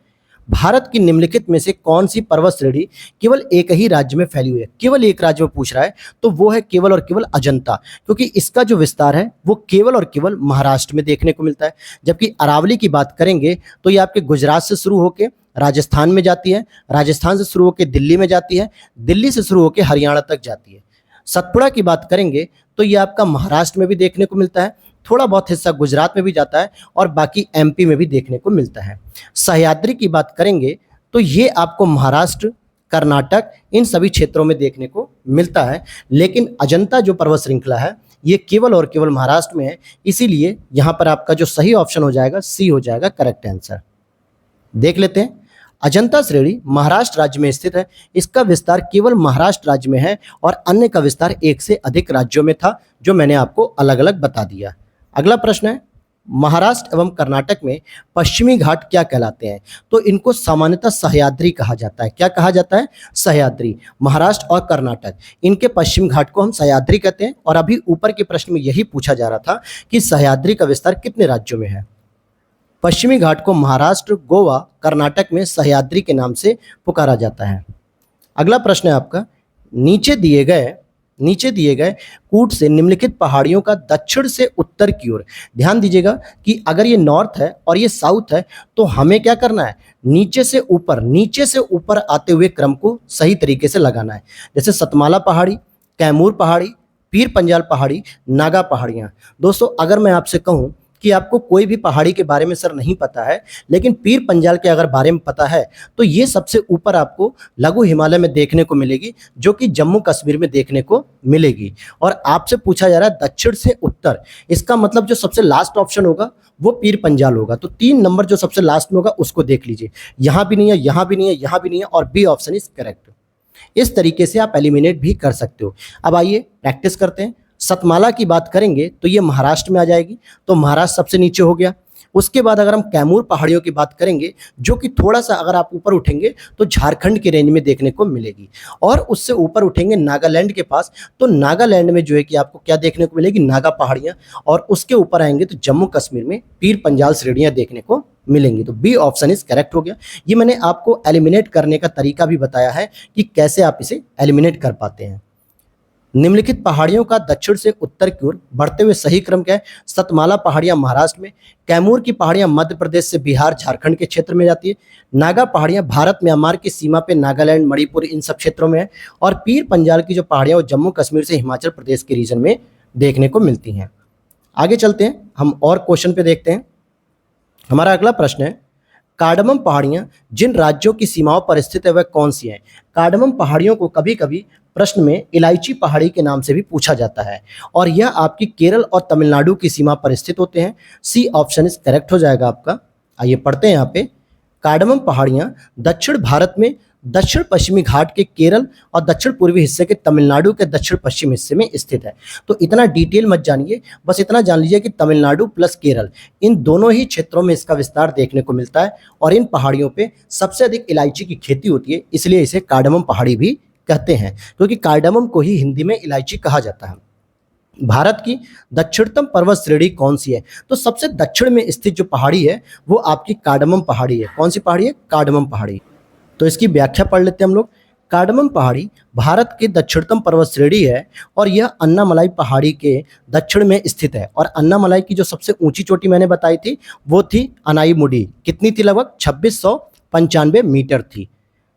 भारत की निम्नलिखित में से कौन सी पर्वत श्रेणी केवल एक ही राज्य में फैली हुई है? केवल एक राज्य में पूछ रहा है, तो वो है केवल और केवल अजंता, क्योंकि इसका जो विस्तार है वो केवल और केवल महाराष्ट्र में देखने को मिलता है। जबकि अरावली की बात करेंगे तो ये आपके गुजरात से शुरू होकर राजस्थान में जाती है, राजस्थान से शुरू होकर दिल्ली में जाती है, दिल्ली से शुरू होकर हरियाणा तक जाती है। सतपुड़ा की बात करेंगे तो ये आपका महाराष्ट्र में भी देखने को मिलता है, थोड़ा बहुत हिस्सा गुजरात में भी जाता है और बाकी एमपी में भी देखने को मिलता है। सह्याद्री की बात करेंगे तो ये आपको महाराष्ट्र, कर्नाटक, इन सभी क्षेत्रों में देखने को मिलता है, लेकिन अजंता जो पर्वत श्रृंखला है ये केवल और केवल महाराष्ट्र में है। इसीलिए यहाँ पर आपका जो सही ऑप्शन हो जाएगा सी हो जाएगा करेक्ट आंसर। देख लेते हैं, अजंता श्रेणी महाराष्ट्र राज्य में स्थित है। इसका विस्तार केवल महाराष्ट्र राज्य में है और अन्य का विस्तार एक से अधिक राज्यों में था, जो मैंने आपको अलग अलग बता दिया। अगला प्रश्न है, महाराष्ट्र एवं कर्नाटक में पश्चिमी घाट क्या कहलाते हैं? तो इनको सामान्यतः सह्याद्री कहा जाता है। क्या कहा जाता है? सह्याद्री। महाराष्ट्र और कर्नाटक, इनके पश्चिम घाट को हम सह्याद्री कहते हैं। और अभी ऊपर के प्रश्न में यही पूछा जा रहा था कि सह्याद्री का विस्तार कितने राज्यों में है। पश्चिमी घाट को महाराष्ट्र, गोवा, कर्नाटक में सह्याद्री के नाम से पुकारा जाता है। अगला प्रश्न है आपका, नीचे दिए गए कूट से निम्नलिखित पहाड़ियों का दक्षिण से उत्तर की ओर, ध्यान दीजिएगा कि अगर ये नॉर्थ है और ये साउथ है तो हमें क्या करना है, नीचे से ऊपर आते हुए क्रम को सही तरीके से लगाना है। जैसे सतमाला पहाड़ी, कैमूर पहाड़ी, पीर पंजाल पहाड़ी, नागा पहाड़ियाँ। दोस्तों अगर मैं आपसे कहूँ कि आपको कोई भी पहाड़ी के बारे में सर नहीं पता है, लेकिन पीर पंजाल के अगर बारे में पता है, तो ये सबसे ऊपर आपको लघु हिमालय में देखने को मिलेगी, जो कि जम्मू कश्मीर में देखने को मिलेगी। और आपसे पूछा जा रहा है दक्षिण से उत्तर, इसका मतलब जो सबसे लास्ट ऑप्शन होगा वो पीर पंजाल होगा। तो 3 नंबर जो सबसे लास्ट में होगा उसको देख लीजिए, यहाँ भी नहीं है, यहाँ भी नहीं है, यहाँ भी नहीं है, और बी ऑप्शन इज करेक्ट। इस तरीके से आप एलिमिनेट भी कर सकते हो। अब आइए प्रैक्टिस करते हैं। सतमाला की बात करेंगे तो ये महाराष्ट्र में आ जाएगी, तो महाराष्ट्र सबसे नीचे हो गया। उसके बाद अगर हम कैमूर पहाड़ियों की बात करेंगे, जो कि थोड़ा सा अगर आप ऊपर उठेंगे तो झारखंड की रेंज में देखने को मिलेगी, और उससे ऊपर उठेंगे नागालैंड के पास, तो नागालैंड में जो है कि आपको क्या देखने को मिलेगी, नागा पहाड़ियाँ, और उसके ऊपर आएंगे तो जम्मू कश्मीर में पीर पंजाल श्रेणियाँ देखने को मिलेंगी। तो बी ऑप्शन इज करेक्ट हो गया। ये मैंने आपको एलिमिनेट करने का तरीका भी बताया है कि कैसे आप इसे एलिमिनेट कर पाते हैं। निम्नलिखित पहाड़ियों का दक्षिण से उत्तर की ओर बढ़ते हुए सही क्रम क्या है? सतमाला पहाड़ियां महाराष्ट्र में, कैमूर की पहाड़ियां मध्य प्रदेश से बिहार झारखंड के क्षेत्र में जाती है, नागा पहाड़ियां भारत म्यांमार की सीमा पे नागालैंड मणिपुर इन सब क्षेत्रों में है, और पीर पंजाल की जो पहाड़ियां वो जम्मू कश्मीर से हिमाचल प्रदेश के रीजन में देखने को मिलती हैं। आगे चलते हैं, हम और क्वेश्चन पे देखते हैं। हमारा अगला प्रश्न है, कार्डमम पहाड़ियां जिन राज्यों की सीमाओं पर स्थित है वह कौन सी हैं? कार्डमम पहाड़ियों को कभी कभी प्रश्न में इलायची पहाड़ी के नाम से भी पूछा जाता है, और यह आपकी केरल और तमिलनाडु की सीमा पर स्थित होते हैं। सी ऑप्शन इज करेक्ट हो जाएगा आपका। आइए पढ़ते हैं यहाँ पे। कार्डमम पहाड़ियां दक्षिण भारत में दक्षिण पश्चिमी घाट के केरल और दक्षिण पूर्वी हिस्से के तमिलनाडु के दक्षिण पश्चिम हिस्से में स्थित है। तो इतना डिटेल मत जानिए, बस इतना जान लीजिए कि तमिलनाडु प्लस केरल इन दोनों ही क्षेत्रों में इसका विस्तार देखने को मिलता है, और इन पहाड़ियों पे सबसे अधिक इलायची की खेती होती है, इसलिए इसे कार्डमम पहाड़ी भी कहते हैं, क्योंकि कार्डमम को ही हिंदी में इलायची कहा जाता है। भारत की दक्षिणतम पर्वत श्रेणी कौन सी है? तो सबसे दक्षिण में स्थित जो पहाड़ी है वो आपकी कार्डमम पहाड़ी है। कौन सी पहाड़ी है? कार्डमम पहाड़ी। तो इसकी व्याख्या पढ़ लेते हैं हम लोग। कार्डमम पहाड़ी भारत की दक्षिणतम पर्वत श्रेणी है, और यह अन्नामलाई पहाड़ी के दक्षिण में स्थित है। और अन्नामलाई की जो सबसे ऊंची चोटी मैंने बताई थी वो थी अनाईमुडी। कितनी थी? लगभग 2695 मीटर थी।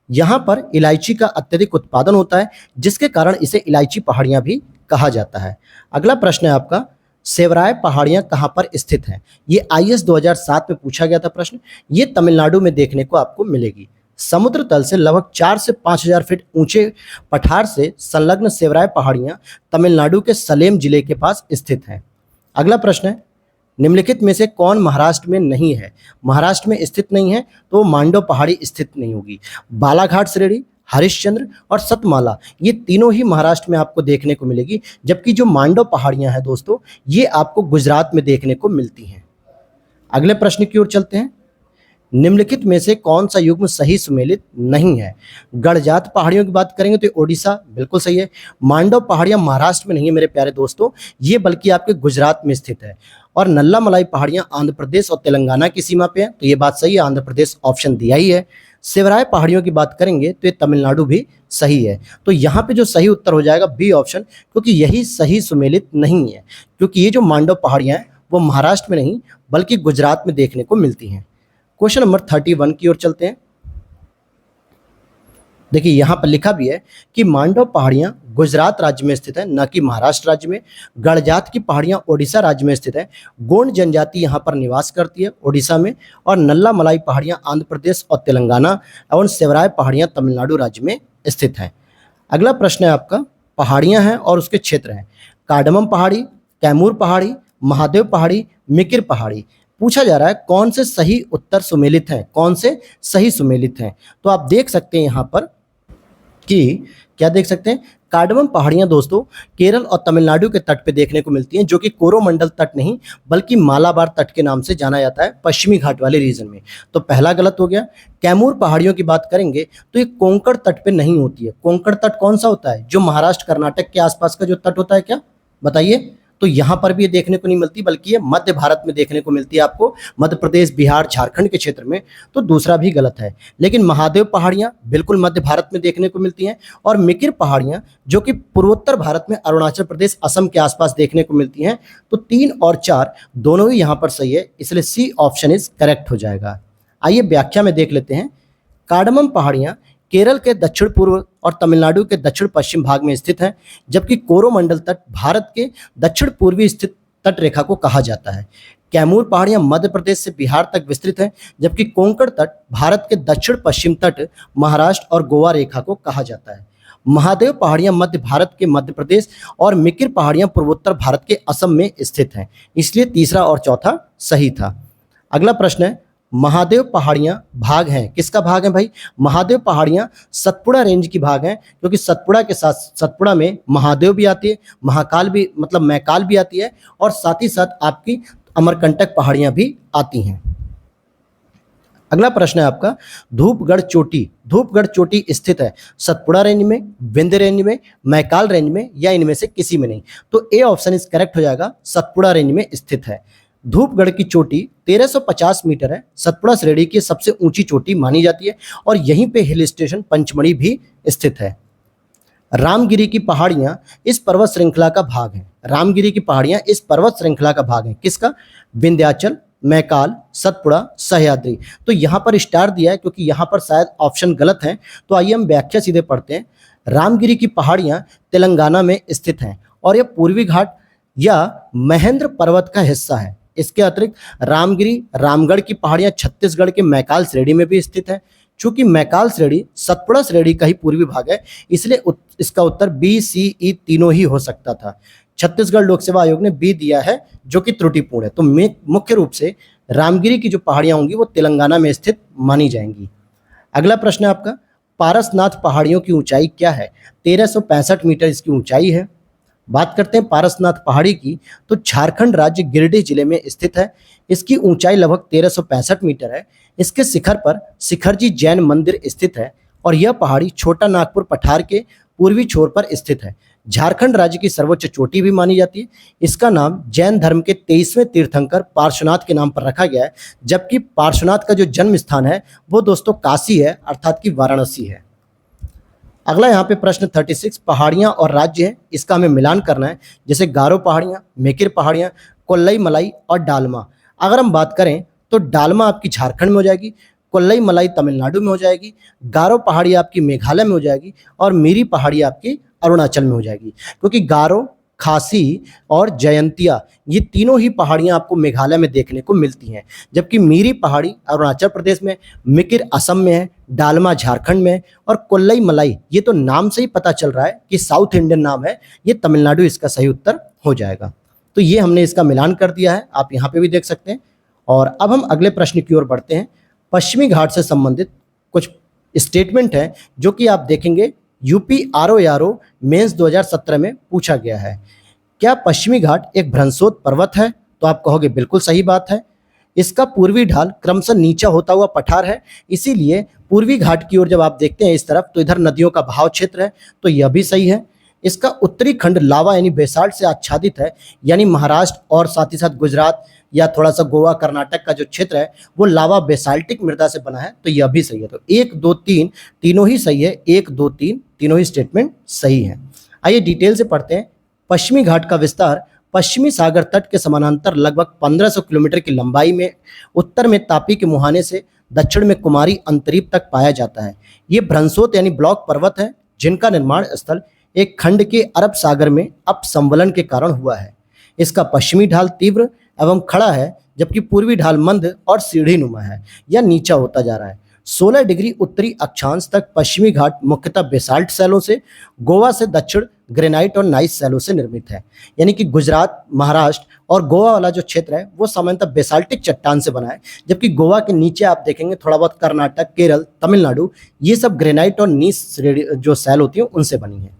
यहाँ पर इलायची का अत्यधिक उत्पादन होता है, जिसके कारण इसे इलायची पहाड़ियाँ भी कहा जाता है। अगला प्रश्न है आपका, सेवराय पहाड़ियाँ कहाँ पर स्थित हैं? ये IAS 2007 में पूछा गया था प्रश्न। ये तमिलनाडु में देखने को आपको मिलेगी। समुद्र तल से लगभग 4 से 5000 फीट ऊंचे पठार से संलग्न सेवराय पहाड़ियाँ तमिलनाडु के सलेम जिले के पास स्थित हैं। अगला प्रश्न है, निम्नलिखित में से कौन महाराष्ट्र में नहीं है? महाराष्ट्र में स्थित नहीं है तो मांडव पहाड़ी स्थित नहीं होगी। बालाघाट श्रेणी, हरिश्चंद्र और सतमाला ये तीनों ही महाराष्ट्र में आपको देखने को मिलेगी, जबकि जो मांडव पहाड़ियां हैं दोस्तों ये आपको गुजरात में देखने को मिलती हैं। अगले प्रश्न की ओर चलते हैं। निम्नलिखित में से कौन सा युग्म सही सुमेलित नहीं है? गढ़जात पहाड़ियों की बात करेंगे तो ओडिशा बिल्कुल सही है। मांडव पहाड़ियां महाराष्ट्र में नहीं है मेरे प्यारे दोस्तों, ये बल्कि आपके गुजरात में स्थित है। और नल्ला मलाई पहाड़ियां आंध्र प्रदेश और तेलंगाना की सीमा पे है, तो ये बात सही है, आंध्र प्रदेश ऑप्शन दिया ही है। सेवराय पहाड़ियों की बात करेंगे तो ये तमिलनाडु भी सही है। तो यहाँ पे जो सही उत्तर हो जाएगा बी ऑप्शन, क्योंकि यही सही सुमेलित नहीं है, क्योंकि ये जो मांडव पहाड़ियां हैं वो महाराष्ट्र में नहीं बल्कि गुजरात में देखने को मिलती हैं। क्वेश्चन नंबर 31 की ओर चलते हैं। देखिए यहाँ पर लिखा भी है कि मांडव पहाड़ियाँ गुजरात राज्य में स्थित है, न कि महाराष्ट्र राज्य में। गढ़जात की पहाड़ियाँ ओडिशा राज्य में स्थित है। गोंड जनजाति यहाँ पर निवास करती है ओडिशा में। और नल्ला मलाई पहाड़ियाँ आंध्र प्रदेश और तेलंगाना एवं सेवराय पहाड़ियाँ तमिलनाडु राज्य में स्थित हैं। अगला प्रश्न है आपका, पहाड़ियाँ हैं और उसके क्षेत्र हैं। कार्डमम पहाड़ी, कैमूर पहाड़ी, महादेव पहाड़ी, मिकिर पहाड़ी। पूछा जा रहा है कौन से सही उत्तर सुमेलित हैं, कौन से सही सुमेलित हैं। तो आप देख सकते हैं यहाँ पर कि क्या देख सकते हैं, कार्डमम पहाड़ियाँ दोस्तों केरल और तमिलनाडु के तट पे देखने को मिलती हैं, जो कि कोरोमंडल तट नहीं बल्कि मालाबार तट के नाम से जाना जाता है, पश्चिमी घाट वाले रीजन में। तो पहला गलत हो गया। कैमूर पहाड़ियों की बात करेंगे तो ये कोंकण तट पे नहीं होती है। कोंकण तट कौन सा होता है? जो महाराष्ट्र कर्नाटक के आसपास का जो तट होता है, क्या बताइए? तो यहाँ पर भी ये देखने को नहीं मिलती, बल्कि ये मध्य भारत में देखने को मिलती है आपको, मध्य प्रदेश, बिहार, झारखंड के क्षेत्र में। तो दूसरा भी गलत है। लेकिन महादेव पहाड़ियाँ बिल्कुल मध्य भारत में देखने को मिलती हैं, और मिकिर पहाड़ियाँ जो कि पूर्वोत्तर भारत में अरुणाचल प्रदेश, असम के आसपास देखने को मिलती हैं। तो 3 और 4 दोनों ही यहाँ पर सही है, इसलिए सी ऑप्शन इज करेक्ट हो जाएगा। आइए व्याख्या में देख लेते हैं। कार्डमम पहाड़ियाँ केरल के दक्षिण पूर्व और तमिलनाडु के दक्षिण पश्चिम भाग में स्थित है, जबकि कोरोमंडल तट भारत के दक्षिण पूर्वी स्थित तट रेखा को कहा जाता है। कैमूर पहाड़ियां मध्य प्रदेश से बिहार तक विस्तृत है, जबकि कोंकण तट भारत के दक्षिण पश्चिम तट महाराष्ट्र और गोवा रेखा को कहा जाता है। महादेव पहाड़ियां मध्य भारत के मध्य प्रदेश और मिकिर पहाड़ियां पूर्वोत्तर भारत के असम में स्थित हैं, इसलिए तीसरा और चौथा सही था। अगला प्रश्न है, महादेव पहाड़ियां भाग हैं, किसका भाग है भाई? महादेव पहाड़ियां सतपुड़ा रेंज की भाग हैं, क्योंकि सतपुड़ा के साथ सतपुड़ा में महादेव भी आती है, महाकाल भी मतलब मैकाल भी आती है, और साथ ही साथ आपकी अमरकंटक पहाड़ियां भी आती हैं। अगला प्रश्न है आपका, धूपगढ़ चोटी स्थित है सतपुड़ा रेंज में, विंध्य रेंज में, मैकाल रेंज में, या इनमें से किसी में नहीं। तो ए ऑप्शन इज करेक्ट हो जाएगा, सतपुड़ा रेंज में स्थित है। धूपगढ़ की चोटी 1350 मीटर है, सतपुड़ा श्रेणी की सबसे ऊंची चोटी मानी जाती है और यहीं पे हिल स्टेशन पंचमढ़ी भी स्थित है। रामगिरी की पहाड़ियां इस पर्वत श्रृंखला का भाग हैं। रामगिरी की पहाड़ियां इस पर्वत श्रृंखला का भाग हैं। किसका? विंध्याचल, मैकाल, सतपुड़ा, सह्याद्री। तो यहाँ पर स्टार दिया है क्योंकि यहाँ पर शायद ऑप्शन गलत है। तो आइए हम व्याख्या सीधे पढ़ते हैं। रामगिरी की पहाड़ियां तेलंगाना में स्थित हैं और यह पूर्वी घाट या महेंद्र पर्वत का हिस्सा है। इसके अतिरिक्त रामगिरी, रामगढ़ की पहाड़ियां छत्तीसगढ़ के मैकाल श्रेणी में भी स्थित है। चूंकि मैकाल श्रेणी सतपुड़ा श्रेणी का ही पूर्वी भाग है, इसलिए इसका उत्तर बी, सी, ई तीनों ही हो सकता था। छत्तीसगढ़ लोक सेवा आयोग ने बी दिया है जो कि त्रुटिपूर्ण है। तो मुख्य रूप से रामगिरी की जो पहाड़ियां होंगी वो तेलंगाना में स्थित मानी जाएंगी। अगला प्रश्न है आपका, पारसनाथ पहाड़ियों की ऊंचाई क्या है? 1365 मीटर इसकी ऊंचाई है। बात करते हैं पारसनाथ पहाड़ी की, तो झारखंड राज्य गिरिडीह जिले में स्थित है। इसकी ऊंचाई लगभग 1365 मीटर है। इसके शिखर पर शिखरजी जैन मंदिर स्थित है और यह पहाड़ी छोटा नागपुर पठार के पूर्वी छोर पर स्थित है। झारखंड राज्य की सर्वोच्च चोटी भी मानी जाती है। इसका नाम जैन धर्म के 23वें तीर्थंकर पार्श्वनाथ के नाम पर रखा गया है, जबकि पार्श्वनाथ का जो जन्म स्थान है वो दोस्तों काशी है, अर्थात कि वाराणसी है। अगला यहाँ पे प्रश्न 36, पहाड़ियाँ और राज्य है, इसका हमें मिलान करना है। जैसे गारो पहाड़ियाँ, मेकिर पहाड़ियाँ, कोल्लई मलाई और डालमा। अगर हम बात करें तो डालमा आपकी झारखंड में हो जाएगी, कोल्लई मलाई तमिलनाडु में हो जाएगी, गारो पहाड़ी आपकी मेघालय में हो जाएगी और मीरी पहाड़ी आपकी अरुणाचल में हो जाएगी। क्योंकि गारो, खासी और जयंतिया ये तीनों ही पहाड़ियां आपको मेघालय में देखने को मिलती हैं, जबकि मीरी पहाड़ी अरुणाचल प्रदेश में, मिकिर असम में है, डालमा झारखंड में और कोल्लई मलाई ये तो नाम से ही पता चल रहा है कि साउथ इंडियन नाम है, ये तमिलनाडु इसका सही उत्तर हो जाएगा। तो ये हमने इसका मिलान कर दिया है, आप यहाँ पे भी देख सकते हैं। और अब हम अगले प्रश्न की ओर बढ़ते हैं। पश्चिमी घाट से संबंधित कुछ स्टेटमेंट है जो कि आप देखेंगे यूपी आरओ मेंस 2017 में पूछा गया है। क्या पश्चिमी घाट एक भ्रंशोत पर्वत है? तो आप कहोगे बिल्कुल सही बात है। इसका पूर्वी ढाल क्रमशः नीचा होता हुआ पठार है, इसीलिए पूर्वी घाट की ओर जब आप देखते हैं इस तरफ तो इधर नदियों का बहाव क्षेत्र है, तो यह भी सही है। इसका उत्तरी खंड लावा यानी बेसाल्ट से आच्छादित है, यानी महाराष्ट्र और साथ ही साथ गुजरात या थोड़ा सा गोवा कर्नाटक का जो क्षेत्र है वो लावा बेसाल्टिक मृदा से बना है, तो यह भी सही है। तो 1, 2, 3 तीनों ही सही है। 1, 2, 3 तीनों ही स्टेटमेंट सही है। आइए डिटेल से पढ़ते हैं। पश्चिमी घाट का विस्तार पश्चिमी सागर तट के समानांतर लगभग 1500 किलोमीटर की लंबाई में उत्तर में तापी के मुहाने से दक्षिण में कुमारी अंतरीप तक पाया जाता है। ये भ्रंशोत यानी ब्लॉक पर्वत है जिनका निर्माण स्थल एक खंड के अरब सागर में अपसंवलन के कारण हुआ है। इसका पश्चिमी ढाल तीव्र एवं खड़ा है, जबकि पूर्वी ढाल मंद और सीढ़ी नुमा है या नीचा होता जा रहा है। 16 डिग्री उत्तरी अक्षांश तक पश्चिमी घाट मुख्यतः बेसाल्ट शैलों से, गोवा से दक्षिण ग्रेनाइट और नाइस शैलों से निर्मित है। यानी कि गुजरात, महाराष्ट्र और गोवा वाला जो क्षेत्र है वो सामान्यतः बेसाल्टिक चट्टान से बना है, जबकि गोवा के नीचे आप देखेंगे थोड़ा बहुत कर्नाटक, केरल, तमिलनाडु ये सब ग्रेनाइट और नीस जो शैल होती है उनसे बनी है।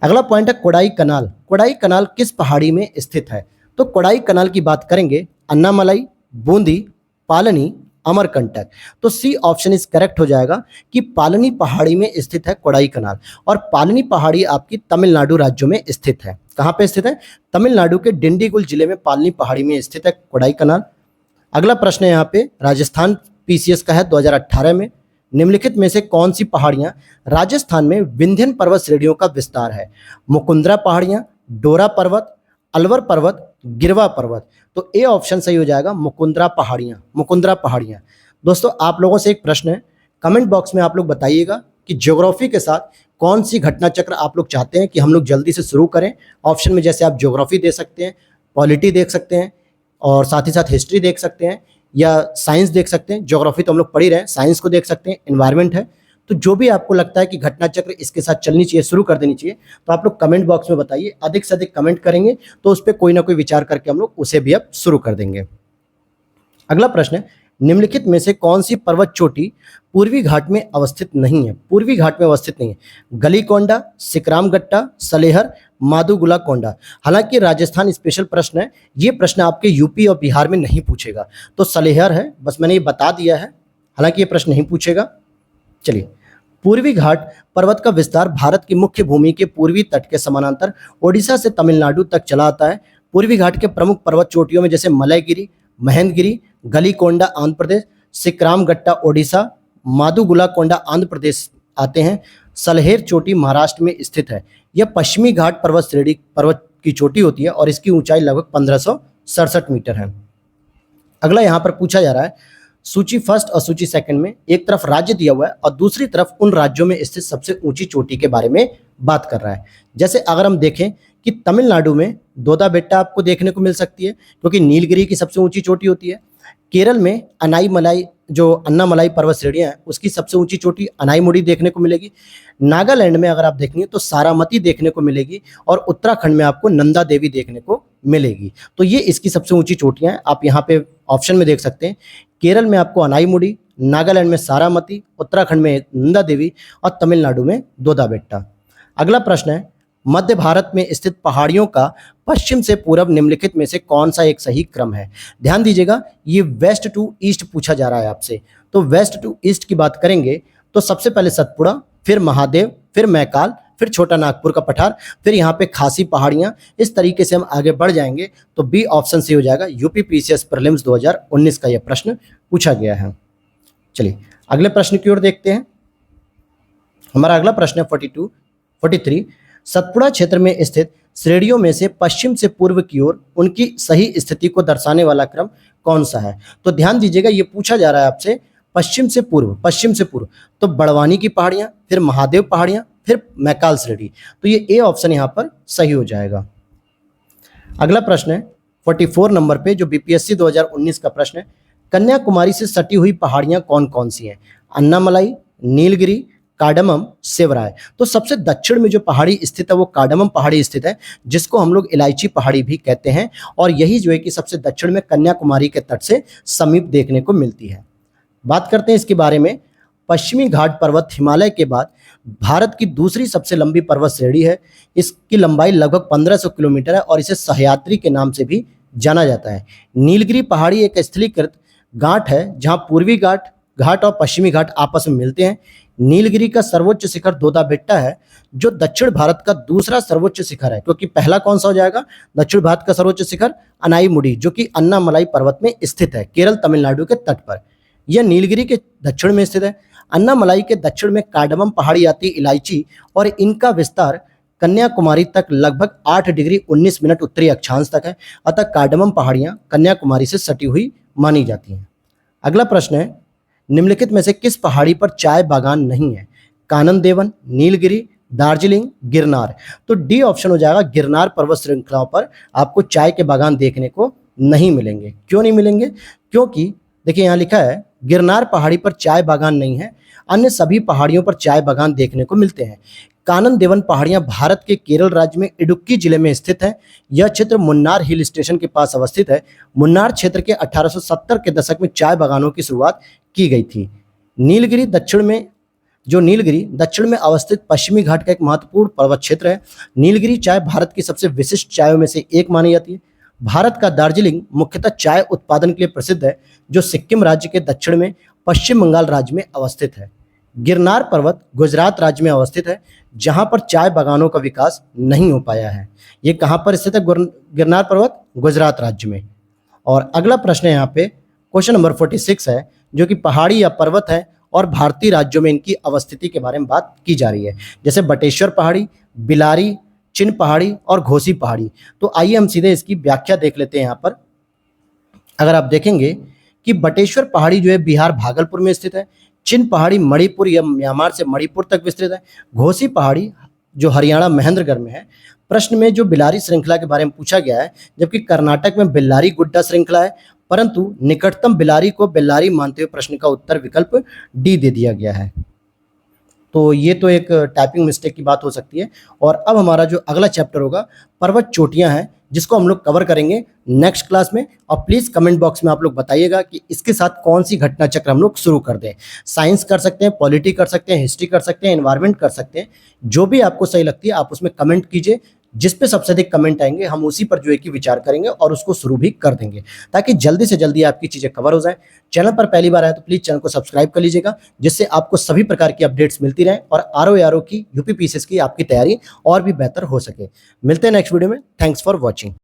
अगला पॉइंट है कोडाई कनाल। कोडाई कनाल किस पहाड़ी में स्थित है? तो कोडाई कनाल की बात करेंगे अन्नामलाई, बूंदी, पालनी, अमरकंटक। तो सी ऑप्शन इज करेक्ट हो जाएगा कि पालनी पहाड़ी में स्थित है कोडाई कनाल। और पालनी पहाड़ी आपकी तमिलनाडु राज्य में स्थित है। कहाँ पे स्थित है? तमिलनाडु के डिंडीगुल जिले में पालनी पहाड़ी में स्थित है कोडाई कनाल। अगला प्रश्न है यहाँ पे राजस्थान पीसीएस का है 2018 में। निम्नलिखित में से कौन सी पहाड़ियां राजस्थान में विंध्यन पर्वत श्रेणियों का विस्तार है? मुकुंदरा पहाड़ियां, डोरा पर्वत, अलवर पर्वत, गिरवा पर्वत। तो ए ऑप्शन सही हो जाएगा मुकुंदरा पहाड़ियां। मुकुंदरा पहाड़ियां। दोस्तों आप लोगों से एक प्रश्न है, कमेंट बॉक्स में आप लोग बताइएगा कि ज्योग्राफी के साथ कौन सी घटना चक्र आप लोग चाहते हैं कि हम लोग जल्दी से शुरू करें। ऑप्शन में जैसे आप ज्योग्राफी दे सकते हैं, पॉलिटी देख सकते हैं और साथ ही साथ हिस्ट्री देख सकते हैं या साइंस देख सकते हैं। ज्योग्राफी तो हम लोग पढ़ ही रहे हैं, साइंस को देख सकते हैं, एनवायरनमेंट है। तो जो भी आपको लगता है कि घटना चक्र इसके साथ चलनी चाहिए, शुरू कर देनी चाहिए, तो आप लोग कमेंट बॉक्स में बताइए। अधिक से अधिक कमेंट करेंगे तो उस पर कोई ना कोई विचार करके हम लोग उसे भी अब शुरू कर देंगे। अगला प्रश्न है निम्नलिखित में से कौन सी पर्वत चोटी पूर्वी घाट में अवस्थित नहीं है? पूर्वी घाट में अवस्थित नहीं है। गलीकोंडा, सिकरामगट्टा, सलेहर, माधुगुला कोंडा। हालांकि राजस्थान स्पेशल प्रश्न है, ये प्रश्न आपके यूपी और बिहार में नहीं पूछेगा, तो सलेहर है, बस मैंने ये बता दिया है, हालांकि ये प्रश्न नहीं पूछेगा। चलिए, पूर्वी घाट पर्वत का विस्तार भारत की मुख्य भूमि के पूर्वी तट के समानांतर ओडिशा से तमिलनाडु तक चला आता है। पूर्वी घाट के प्रमुख पर्वत चोटियों में जैसे मलयगिरी, महेंद्रगिरी, गलीकोंडा आंध्र प्रदेश, सिकरामगट्टा ओडिशा, माधुगुला कोंडा आंध्र प्रदेश आते हैं। सलहेर चोटी महाराष्ट्र में स्थित है। यह पश्चिमी घाट पर्वत श्रेणी पर्वत की चोटी होती है और इसकी ऊंचाई लगभग 1567 मीटर है। अगला यहाँ पर पूछा जा रहा है, सूची फर्स्ट और सूची सेकंड में एक तरफ राज्य दिया हुआ है और दूसरी तरफ उन राज्यों में स्थित सबसे ऊंची चोटी के बारे में बात कर रहा है। जैसे अगर हम देखें कि तमिलनाडु में दोदा बेट्टा आपको देखने को मिल सकती है, क्योंकि नीलगिरी की सबसे ऊंची चोटी होती है। केरल में अनाईमलाई, जो अन्नामलाई पर्वत श्रेणियां हैं, उसकी सबसे ऊंची चोटी अनाईमुड़ी देखने को मिलेगी। नागालैंड में अगर आप देखेंगे तो सारामती देखने को मिलेगी और उत्तराखंड में आपको नंदा देवी देखने को मिलेगी। तो ये इसकी सबसे ऊंची चोटियां हैं, आप यहाँ पे ऑप्शन में देख सकते हैं। केरल में आपको अनाईमुड़ी, नागालैंड में सारामती, उत्तराखंड में नंदा देवी और तमिलनाडु में दोदा बेट्टा। अगला प्रश्न है, मध्य भारत में स्थित पहाड़ियों का पश्चिम से पूर्व निम्नलिखित में से कौन सा एक सही क्रम है। ध्यान दीजिएगा, ये वेस्ट टू ईस्ट पूछा जा रहा है आपसे। तो वेस्ट टू ईस्ट की बात करेंगे तो सबसे पहले सतपुड़ा, फिर महादेव, फिर मैकाल, फिर छोटा नागपुर का पठार, फिर यहाँ पे खासी पहाड़ियाँ। इस तरीके से हम आगे बढ़ जाएंगे तो बी ऑप्शन से हो जाएगा। यूपी पीसीएस प्रीलिम्स 2019 का यह प्रश्न पूछा गया है। चलिए अगले प्रश्न की ओर देखते हैं। हमारा अगला प्रश्न है 43। सतपुड़ा क्षेत्र में स्थित श्रेणियों में से पश्चिम से पूर्व की ओर उनकी सही स्थिति को दर्शाने वाला क्रम कौन सा है। तो ध्यान दीजिएगा, ये पूछा जा रहा है आपसे पश्चिम से पूर्व, तो बड़वानी की पहाड़ियां, फिर महादेव पहाड़ियां, फिर मैकाल श्रेणी। तो ये ए ऑप्शन यहाँ पर सही हो जाएगा। अगला प्रश्न है 44 नंबर पे, जो बीपीएससी 2019 का प्रश्न है। कन्याकुमारी से सटी हुई पहाड़ियां कौन कौन सी हैं। अन्नामलाई, नीलगिरी, कार्डमम, सेवराय। तो सबसे दक्षिण में जो पहाड़ी स्थित है वो कार्डमम पहाड़ी स्थित है, जिसको हम लोग इलायची पहाड़ी भी कहते हैं, और यही जो है कि सबसे दक्षिण में कन्याकुमारी के तट से समीप देखने को मिलती है। बात करते हैं इसके बारे में। पश्चिमी घाट पर्वत हिमालय के बाद भारत की दूसरी सबसे लंबी पर्वत श्रेणी है। इसकी लंबाई लगभग 1500 किलोमीटर है और इसे सह्याद्री के नाम से भी जाना जाता है। नीलगिरी पहाड़ी एक स्थलीकृत घाट है जहां पूर्वी घाट और पश्चिमी घाट आपस में मिलते हैं। नीलगिरी का सर्वोच्च शिखर दोदा बेट्टा है, जो दक्षिण भारत का दूसरा सर्वोच्च शिखर है, क्योंकि पहला कौन सा हो जाएगा, दक्षिण भारत का सर्वोच्च शिखर अनाईमुड़ी, जो कि अन्नामलाई पर्वत में स्थित है, केरल तमिलनाडु के तट पर। यह नीलगिरी के दक्षिण में स्थित है। अन्नामलाई के दक्षिण में कार्डमम पहाड़ी आती है, इलायची, और इनका विस्तार कन्याकुमारी तक लगभग 8 डिग्री 19 मिनट उत्तरी अक्षांश तक है। अतः कार्डमम पहाड़ियां कन्याकुमारी से सटी हुई मानी जाती हैं। अगला प्रश्न है, निम्नलिखित में से किस पहाड़ी पर चाय बागान नहीं है। कानन देवन, नीलगिरी, दार्जिलिंग, गिरनार। तो डी ऑप्शन हो जाएगा। गिरनार पर्वत श्रृंखलाओं पर आपको चाय के बागान देखने को नहीं मिलेंगे। क्यों नहीं मिलेंगे? क्योंकि देखिए यहाँ लिखा है गिरनार पहाड़ी पर चाय बागान नहीं है, अन्य सभी पहाड़ियों पर चाय बागान देखने को मिलते हैं। कानन देवन पहाड़ियां भारत के केरल राज्य में इडुक्की जिले में स्थित है। यह क्षेत्र मुन्नार हिल स्टेशन के पास अवस्थित है। मुन्नार क्षेत्र के 1870 के दशक में चाय बागानों की शुरुआत की गई थी। नीलगिरी दक्षिण में अवस्थित पश्चिमी घाट का एक महत्वपूर्ण पर्वत क्षेत्र है। नीलगिरी चाय भारत की सबसे विशिष्ट चायों में से एक मानी जाती है। भारत का दार्जिलिंग मुख्यतः चाय उत्पादन के लिए प्रसिद्ध है, जो सिक्किम राज्य के दक्षिण में पश्चिम बंगाल राज्य में अवस्थित है। गिरनार पर्वत गुजरात राज्य में अवस्थित है, जहां पर चाय बागानों का विकास नहीं हो पाया है। ये कहां पर स्थित है? गिरनार पर्वत गुजरात राज्य में। और अगला प्रश्न है यहाँ पे क्वेश्चन नंबर 46 है, जो कि पहाड़ी या पर्वत है और भारतीय राज्यों में इनकी अवस्थिति के बारे में बात की जा रही है। जैसे बटेश्वर पहाड़ी, बिलारी, चिन पहाड़ी और घोसी पहाड़ी। तो आइए हम सीधे इसकी व्याख्या देख लेते हैं। यहाँ पर अगर आप देखेंगे कि बटेश्वर पहाड़ी जो है बिहार भागलपुर में स्थित है। चिन पहाड़ी मणिपुर या म्यांमार से मणिपुर तक विस्तृत है। घोसी पहाड़ी जो हरियाणा महेंद्रगढ़ में है। प्रश्न में जो बिलारी श्रृंखला के बारे में पूछा गया है, जबकि कर्नाटक में बेल्लारी गुड्डा श्रृंखला है, परंतु निकटतम बिलारी को बेल्लारी मानते हुए प्रश्न का उत्तर विकल्प डी दे दिया गया है। तो ये तो एक टाइपिंग मिस्टेक की बात हो सकती है। और अब हमारा जो अगला चैप्टर होगा पर्वत चोटियां हैं, जिसको हम लोग कवर करेंगे नेक्स्ट क्लास में। और प्लीज़ कमेंट बॉक्स में आप लोग बताइएगा कि इसके साथ कौन सी घटना चक्र हम लोग शुरू कर दें। साइंस कर सकते हैं, पॉलिटी कर सकते हैं, हिस्ट्री कर सकते हैं, एनवायरनमेंट कर सकते हैं। जो भी आपको सही लगती है आप उसमें कमेंट कीजिए, जिस पे सबसे अधिक कमेंट आएंगे हम उसी पर जो है कि विचार करेंगे और उसको शुरू भी कर देंगे, ताकि जल्दी से जल्दी आपकी चीजें कवर हो जाए। चैनल पर पहली बार आए तो प्लीज चैनल को सब्सक्राइब कर लीजिएगा, जिससे आपको सभी प्रकार की अपडेट्स मिलती रहे और आरओ की यूपी पीसीएस की आपकी तैयारी और भी बेहतर हो सके। मिलते हैं नेक्स्ट वीडियो में। Thanks for watching.